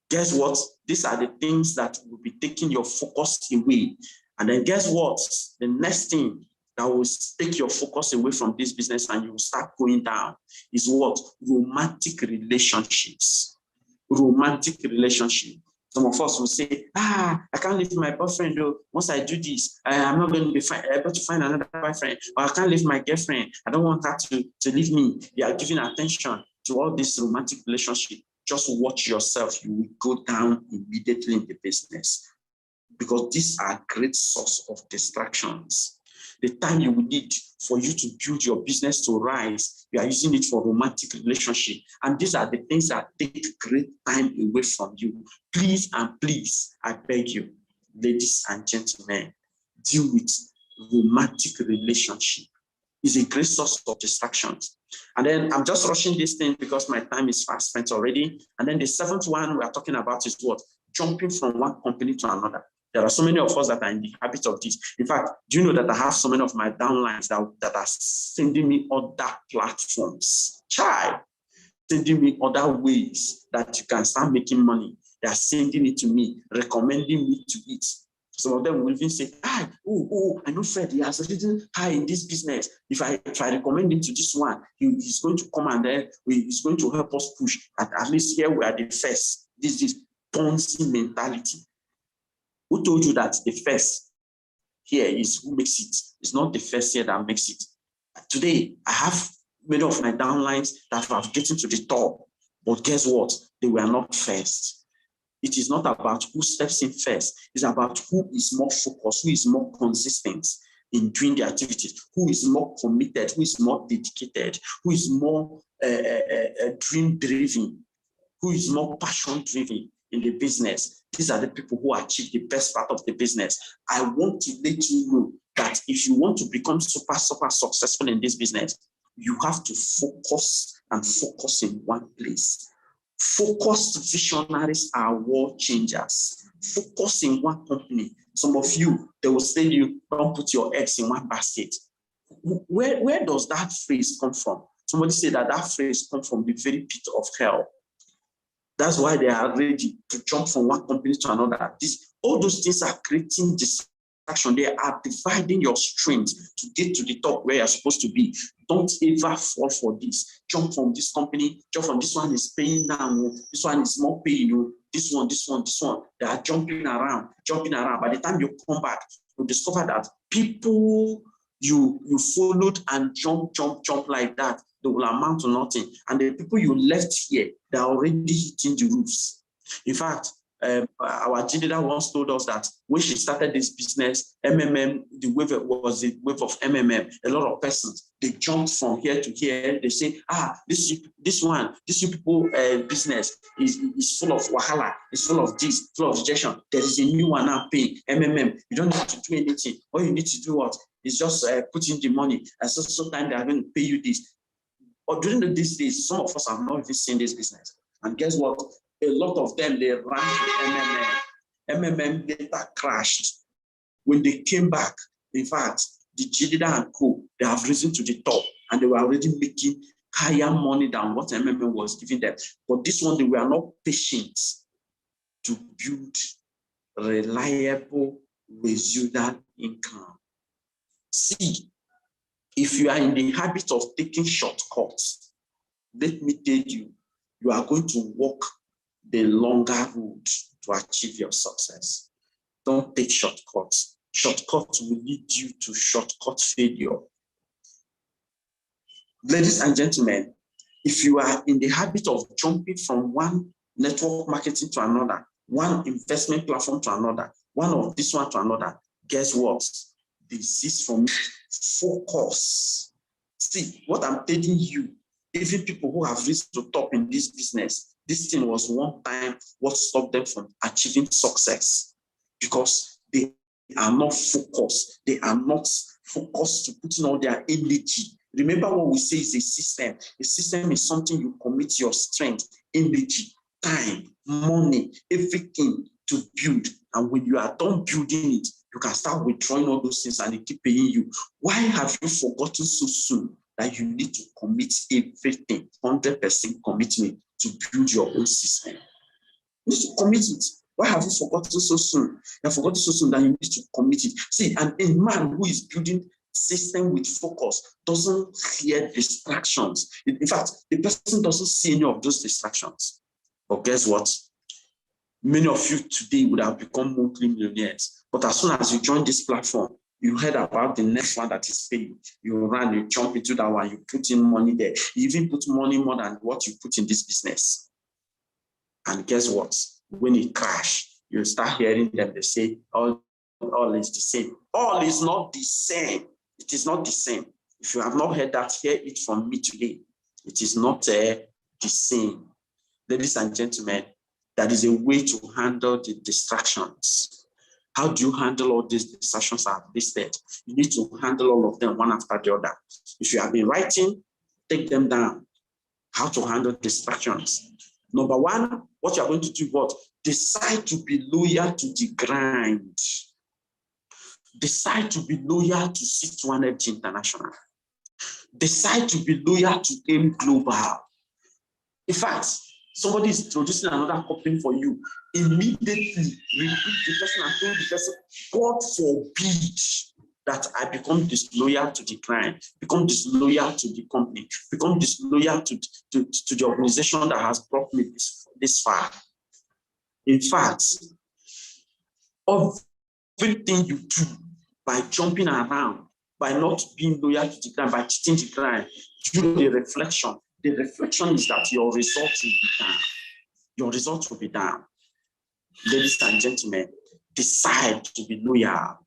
Guess what? These are the things that will be taking your focus away. And then guess what? The next thing that will take your focus away from this business and you will start going down is what? Romantic relationships. Romantic relationship. Some of us will say, I can't leave my boyfriend though. Once I do this, I'm not going to be able to find another boyfriend. Or I can't leave my girlfriend. I don't want her to leave me. You are giving attention to all this romantic relationship. Just watch yourself. You will go down immediately in the business because these are great source of distractions. The time you will need for you to build your business to rise, you are using it for romantic relationship. And these are the things that take great time away from you. Please and please, I beg you, ladies and gentlemen, deal with romantic relationship. It's a great source of distractions. And then I'm just rushing this thing because my time is fast spent already. And then the seventh one we are talking about is what? Jumping from one company to another. There are so many of us that are in the habit of this. In fact, do you know that I have so many of my downlines that are sending me other platforms? Sending me other ways that you can start making money. They are sending it to me, recommending me to it. Some of them will even say, I know Fred, he has written high in this business. If I recommend him to this one, he's going to come and then he's going to help us push. At least here we are the first. This is Ponzi mentality. Who told you that the first here is who makes it? It's not the first here that makes it. Today, I have many of my downlines that have gotten to the top, but guess what? They were not first. It is not about who steps in first. It's about who is more focused, who is more consistent in doing the activities, who is more committed, who is more dedicated, who is more dream-driven, who is more passion-driven in the business. These are the people who achieve the best part of the business. I want to let you know that if you want to become super successful in this business, you have to focus and focus in one place. Focused visionaries are world changers. Focus in one company. Some of you, they will say you don't put your eggs in one basket. Where does that phrase come from? Somebody said that phrase comes from the very pit of hell. That's why they are ready to jump from one company to another. All those things are creating distraction. They are dividing your strength to get to the top where you're supposed to be. Don't ever fall for this. Jump from this company, jump from this one is paying now, this one is more paying you, this one. They are jumping around. By the time you come back, you discover that people you followed and jump like that, they will amount to nothing. And the people you left here, they are already hitting the roofs. In fact, our leader once told us that when she started this business, MMM, the wave was the wave of MMM. A lot of persons, they jumped from here to here. They say, this people business is full of wahala. It's full of this, full of rejection. There is a new one now paying MMM. You don't need to do anything. All you need to do is just put in the money. And so time they are going to pay you this. Or during these days, some of us have not even seen this business. And guess what? A lot of them, they ran to MMM. MMM later crashed. When they came back, in fact, the Jidida and Co, they have risen to the top and they were already making higher money than what MMM was giving them. But this one, they were not patient to build reliable residual income. See, if you are in the habit of taking shortcuts, let me tell you, you are going to walk the longer route to achieve your success. Don't take shortcuts. Shortcuts will lead you to shortcut failure. Ladies and gentlemen, if you are in the habit of jumping from one network marketing to another, one investment platform to another, one of this one to another, guess what? This is from focus. See, what I'm telling you, even people who have risen to top in this business, this thing was one time what stopped them from achieving success because they are not focused. They are not focused to put in all their energy. Remember what we say is a system. A system is something you commit your strength, energy, time, money, everything to build. And when you are done building it, you can start withdrawing all those things and they keep paying you. Why have you forgotten so soon that you need to commit everything, 100% commitment to build your own system? You need to commit it. Why have you forgotten so soon? You have forgotten so soon that you need to commit it. See, and a man who is building system with focus doesn't hear distractions. In fact, the person doesn't see any of those distractions. But guess what? Many of you today would have become multi-millionaires. But as soon as you join this platform, you heard about the next one that is paid. You run, you jump into that one, you put in money there. You even put money more than what you put in this business. And guess what? When it crashes, you start hearing them, they say, all is the same. All is not the same. It is not the same. If you have not heard that, hear it from me today. It is not the same. Ladies and gentlemen, that is a way to handle the distractions. How do you handle all these distractions I've listed? You need to handle all of them one after the other. If you have been writing, take them down. How to handle distractions. Number one, what you're going to do, what? Decide to be loyal to the grind. Decide to be loyal to C2 Energy International. Decide to be loyal to AIM Global. In fact, somebody is introducing another company for you. Immediately repeat the person and tell the person, God forbid that I become disloyal to the client, become disloyal to the company, become disloyal to the organization that has brought me this far. In fact, Everything you do by jumping around, by not being loyal to the client, by cheating the client, do the reflection. The reflection is that your results will be down. Your results will be down. Ladies and gentlemen, decide to be loyal.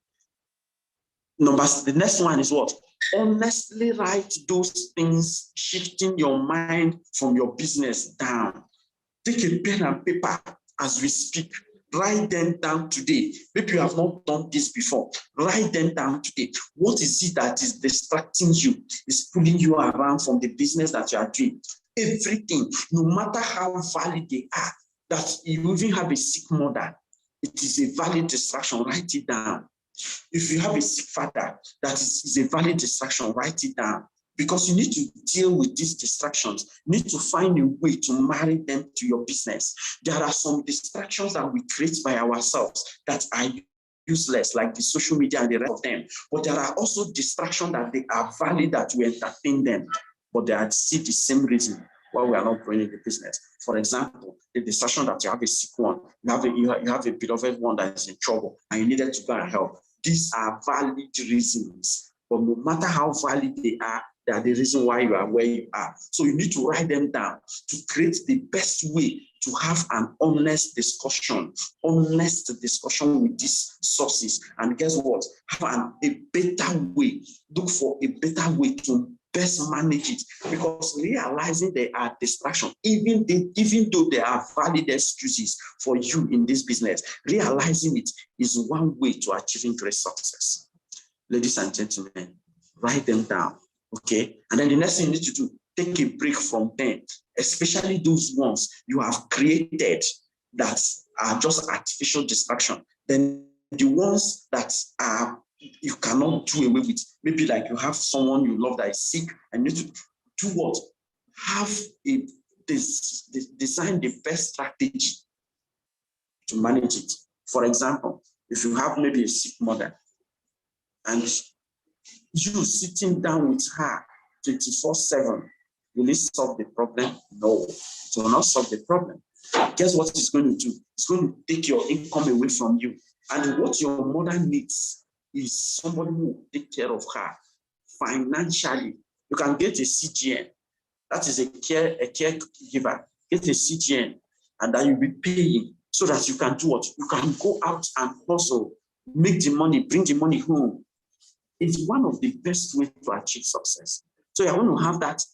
The next one is what? Honestly write those things, shifting your mind from your business down. Take a pen and paper as we speak. Write them down today. Maybe you have not done this before. Write them down today. What is it that is distracting you, is pulling you around from the business that you are doing? Everything, no matter how valid they are, that you even have a sick mother, it is a valid distraction. Write it down. If you have a sick father, that is a valid distraction. Write it down. Because you need to deal with these distractions. You need to find a way to marry them to your business. There are some distractions that we create by ourselves that are useless, like the social media and the rest of them. But there are also distractions that they are valid, that we entertain them, but they are still the same reason why we are not growing in the business. For example, the distraction that you have a sick one, you have a beloved one that is in trouble, and you needed to go and help. These are valid reasons, but no matter how valid they are the reason why you are where you are. So you need to write them down to create the best way to have an honest discussion with these sources. And guess what? Have a better way. Look for a better way to best manage it, because realizing there are distractions, even though there are valid excuses for you in this business, realizing it is one way to achieving great success. Ladies and gentlemen, write them down. Okay, and then the next thing you need to do, take a break from them, especially those ones you have created that are just artificial distraction. Then the ones that are you cannot do away with, maybe like you have someone you love that is sick, and you need to do what? Design the best strategy to manage it. For example, if you have maybe a sick mother and you sitting down with her 24/7, will it solve the problem? No, it will not solve the problem. Guess what it's going to do? It's going to take your income away from you. And what your mother needs is somebody who will take care of her financially. You can get a CGN, that is a caregiver. Get a CGN, and then you'll be paying so that you can do what? You can go out and hustle, make the money, bring the money home. It's one of the best ways to achieve success. So you want to have that.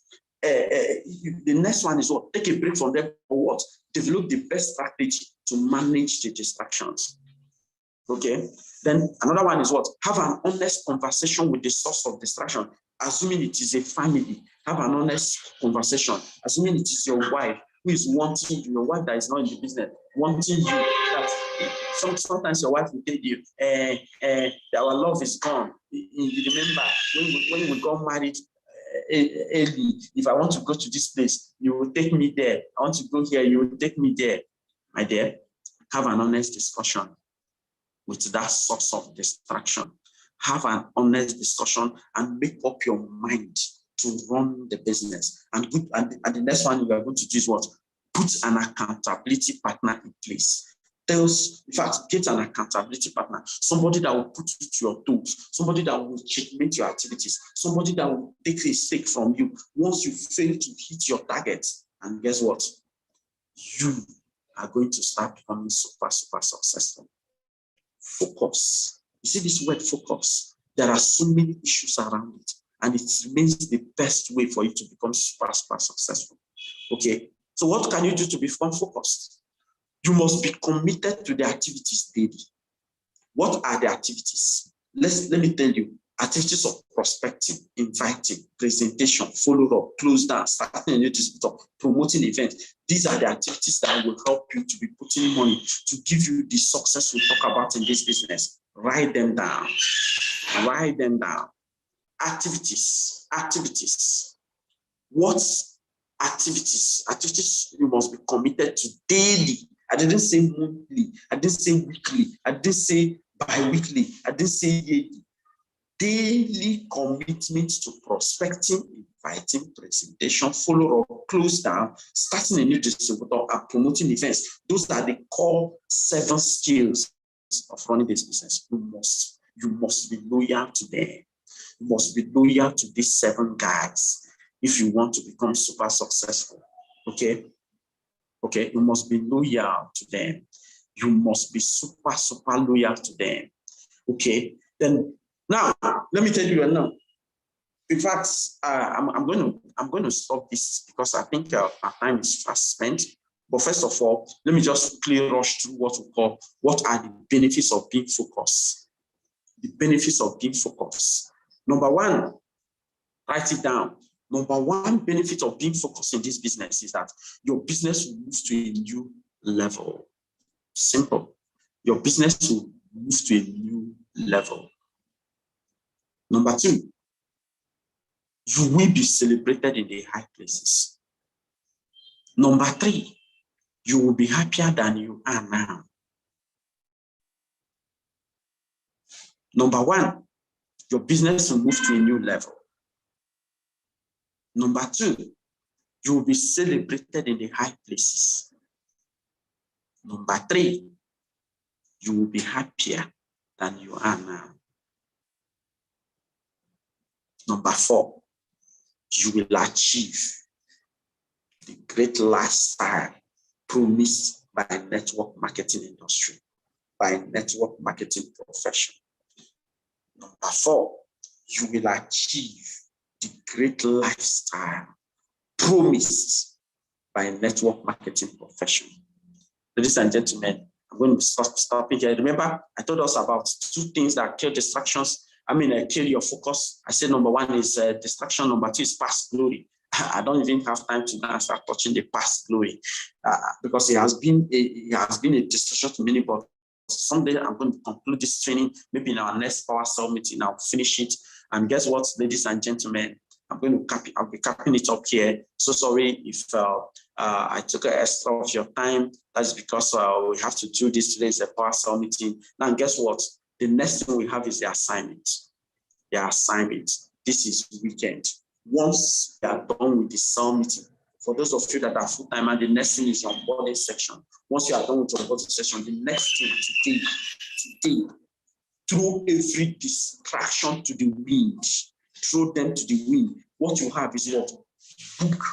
The next one is what? Take a break from them, or what? Develop the best strategy to manage the distractions. Okay. Then another one is what? Have an honest conversation with the source of distraction. Assuming it is a family, have an honest conversation. Assuming it is your wife who is wanting you, your wife that is not in the business, wanting you. That sometimes your wife will tell you, our love is gone. You remember when we got married early, if I want to go to this place, you will take me there. I want to go here, you will take me there. My dear, have an honest discussion with that source of distraction. Have an honest discussion and make up your mind to run the business. And the next one you are going to do is what? Put an accountability partner in place. In fact, get an accountability partner, somebody that will put you to your toes, somebody that will checkmate your activities, somebody that will take a stake from you once you fail to hit your targets. And guess what? You are going to start becoming super successful. Focus. You see this word focus? There are so many issues around it, and it remains the best way for you to become super successful. Okay, so what can you do to become focused? You must be committed to the activities daily. What are the activities? Let me tell you. Activities of prospecting, inviting, presentation, follow-up, close down, starting a new distributor, promoting events. These are the activities that will help you to be putting money to give you the success we talk about in this business. Write them down. Write them down. Activities. What activities? Activities you must be committed to daily. I didn't say monthly. I didn't say weekly. I didn't say bi-weekly. I didn't say yearly. Daily commitment to prospecting, inviting, presentation, follow-up, close down, starting a new distributor, and promoting events. Those are the core 7 skills of running this business, you must be loyal to them. You must be loyal to these 7 guys if you want to become super successful. Okay? Okay, you must be loyal to them. You must be super loyal to them. Okay, then now let me tell you now. In fact, I'm going to stop this because I think our time is fast spent. But first of all, let me just quickly rush through what are the benefits of being focused. The benefits of being focused. Number 1, write it down. Number 1 benefit of being focused in this business is that your business will move to a new level. Simple. Your business will move to a new level. Number 2, you will be celebrated in the high places. Number 3, you will be happier than you are now. Number 1, your business will move to a new level. Number 2, you will be celebrated in the high places. Number 3, you will be happier than you are now. Number 4, you will achieve the great lifestyle promised by network marketing industry, by network marketing profession. Number 4, you will achieve the great lifestyle promised by network marketing profession. Ladies and gentlemen, I'm going to stop here. Remember, I told us about 2 things that kill distractions. Kill your focus. I said number 1 is distraction. Number 2 is past glory. I don't even have time to now start touching the past glory because it has been a distraction to many. But someday I'm going to conclude this training. Maybe in our next Power Cell meeting, I'll finish it. And guess what, ladies and gentlemen, I'll be capping it up here. So sorry if I took an extra of your time. That's because we have to do this today. It's a Power Cell meeting. Now, guess what? The next thing we have is the assignment. The assignment. This is weekend. Once we are done with the cell meeting, for those of you that are full-time, and the next thing is your onboarding section. Once you are done with your onboarding section, the next thing today, throw every distraction to the wind. Throw them to the wind. What you have is what? Book,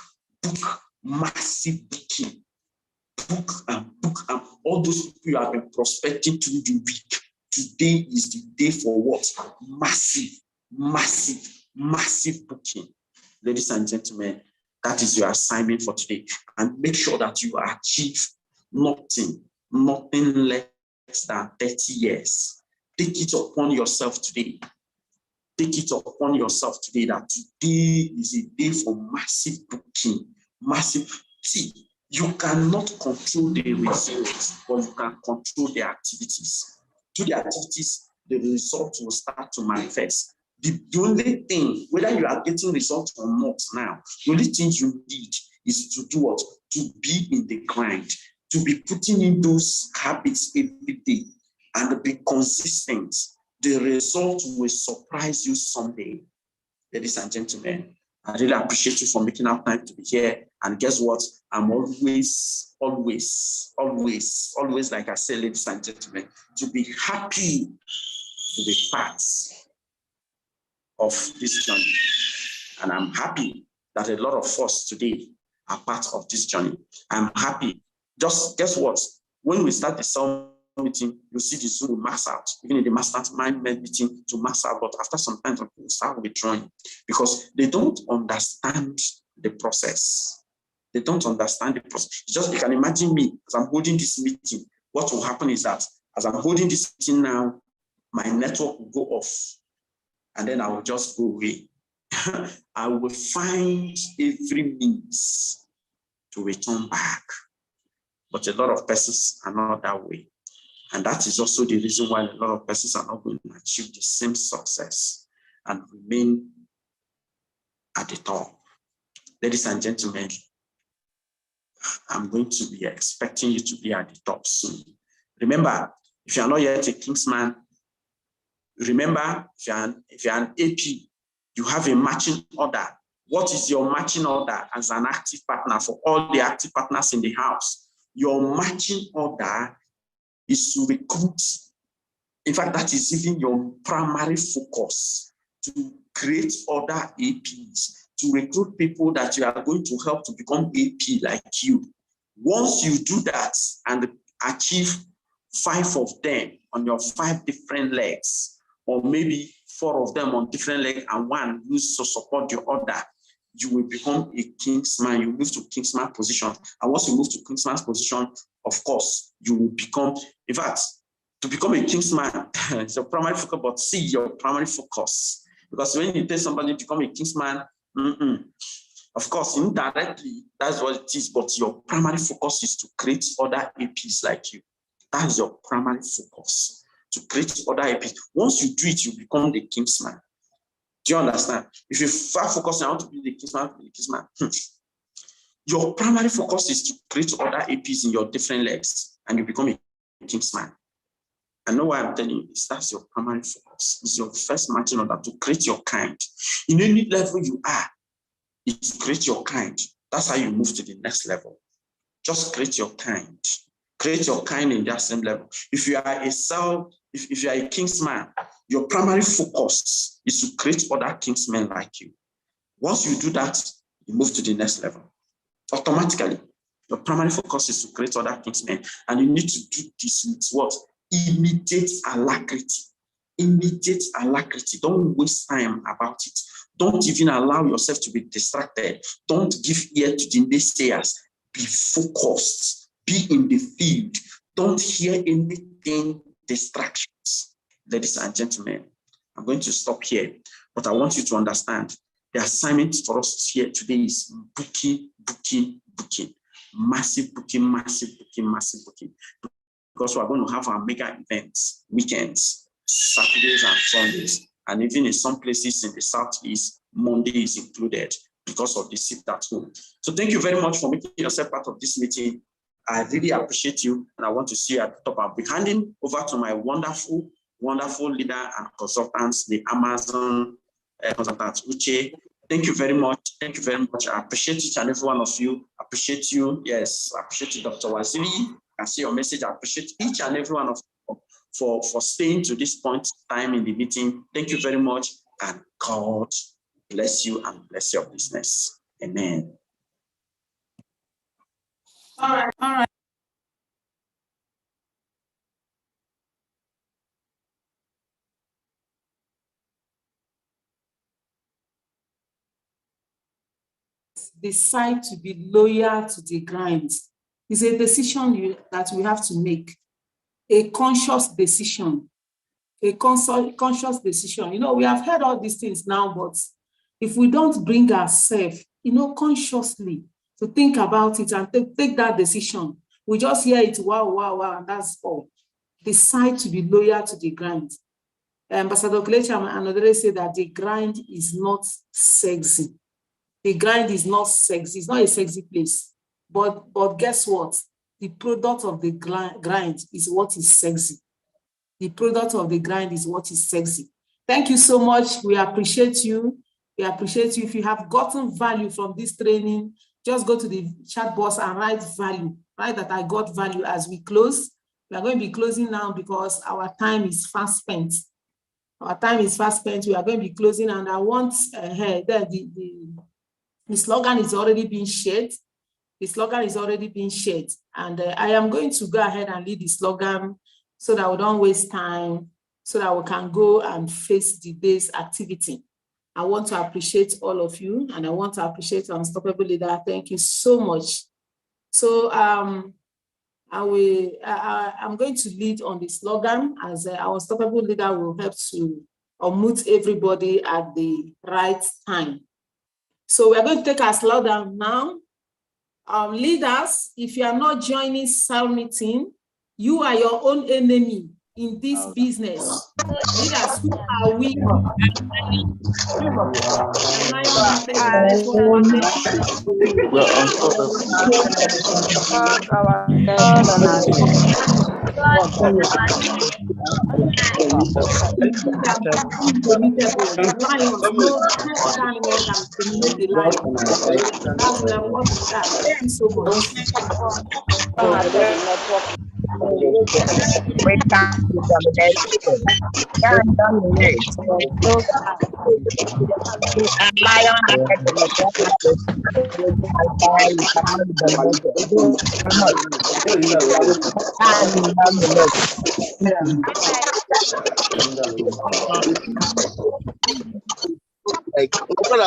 massive booking. Book and all those people you have been prospecting through the week. Today is the day for what? Massive booking. Ladies and gentlemen, that is your assignment for today. And make sure that you achieve nothing less than 30 years. Take it upon yourself today. Take it upon yourself today that today is a day for massive booking. See, you cannot control the results, but you can control the activities. Through the activities, the results will start to manifest. The only thing, whether you are getting results or not now, the only thing you need is to do what? To be in the grind, to be putting in those habits every day and be consistent. The result will surprise you someday. Ladies and gentlemen, I really appreciate you for making out time to be here. And guess what? I'm always, like I said, ladies and gentlemen, to be happy to be part of this journey. And I'm happy that a lot of us today are part of this journey. I'm happy. Just guess what? When we start the cell meeting, you see the Zoom will max out. Even in the mastermind meeting to max out, but after some time, people start withdrawing because they don't understand the process. They don't understand the process. Just you can imagine me as I'm holding this meeting. What will happen is that as I'm holding this meeting now, my network will go off, and then I will just go away. I will find every means to return back. But a lot of persons are not that way. And that is also the reason why a lot of persons are not going to achieve the same success and remain at the top. Ladies and gentlemen, I'm going to be expecting you to be at the top soon. Remember, if you are not yet a Kingsman, remember, if you're an AP, you have a matching order. What is your matching order as an active partner for all the active partners in the house? Your matching order is to recruit In fact, that is even your primary focus, to create other APs, to recruit people that you are going to help to become AP like you. Once you do that and achieve 5 of them on your 5 different legs, or maybe 4 of them on different legs and 1 used to support the other, you will become a Kingsman. You move to Kingsman position. And once you move to Kingsman's position, of course, you will become, in fact, to become a Kingsman, it's your primary focus, but see your primary focus. Because when you tell somebody to become a Kingsman, of course, indirectly, that's what it is, but your primary focus is to create other APs like you. That's your primary focus, to create other APs. Once you do it, you become the Kingsman. Do you understand? If you focus on how to be the Kingsman, your primary focus is to create other APs in your different legs, and you become a Kingsman. I know why I'm telling you this. That's your primary focus. It's your first marching order to create your kind. In any level you are, it's to create your kind. That's how you move to the next level. Just create your kind. Create your kind in that same level. If you are if you are a Kingsman, your primary focus is to create other Kingsmen like you. Once you do that, you move to the next level. Automatically, your primary focus is to create other Kingsmen, and you need to do this with what? Immediate alacrity. Immediate alacrity. Don't waste time about it. Don't even allow yourself to be distracted. Don't give ear to the naysayers. Be focused. Be in the field. Don't hear anything distractions. Ladies and gentlemen, I'm going to stop here, but I want you to understand the assignment for us here today is booking. Massive booking. Because we're going to have our mega events, weekends, Saturdays and Sundays, and even in some places in the Southeast, Monday is included because of the sit at home. So thank you very much for making yourself part of this meeting. I really appreciate you, and I want to see you at the top. I'll be handing over to my wonderful leader and consultants, the Amazon consultants, Uche. Thank you very much. Thank you very much. I appreciate each and every one of you. I appreciate you. Yes, I appreciate you, Dr. Waziri. I see your message. I appreciate each and every one of you for staying to this point in time in the meeting. Thank you very much, and God bless you and bless your business. Amen. All right. Decide to be loyal to the grind. It's a decision that we have to make, a conscious decision, conscious decision. You know, we have heard all these things now, but if we don't bring ourselves, consciously to think about it and take that decision, we just hear it, wow, and that's all. Decide to be loyal to the grind. Ambassador Kelechi Anodere said that the grind is not sexy. The grind is not sexy. It's not a sexy place. But guess what? The product of the grind is what is sexy. The product of the grind is what is sexy. Thank you so much. We appreciate you. We appreciate you. If you have gotten value from this training, just go to the chat box and write value. Write that I got value as we close. We are going to be closing now because our time is fast spent. Our time is fast spent. We are going to be closing, and I want the slogan is already being shared. The slogan is already being shared. And I am going to go ahead and lead the slogan so that we don't waste time, so that we can go and face the day's activity. I want to appreciate all of you, and I want to appreciate Unstoppable Leader. Thank you so much. So I'm going to lead on the slogan, as our Unstoppable Leader will help to unmute everybody at the right time. So we're going to take our slogan now. Leaders, if you are not joining cell meeting, you are your own enemy in this business. Leaders, who are we? We thank you for the nation. God dominate. So a lion headed in the Like, what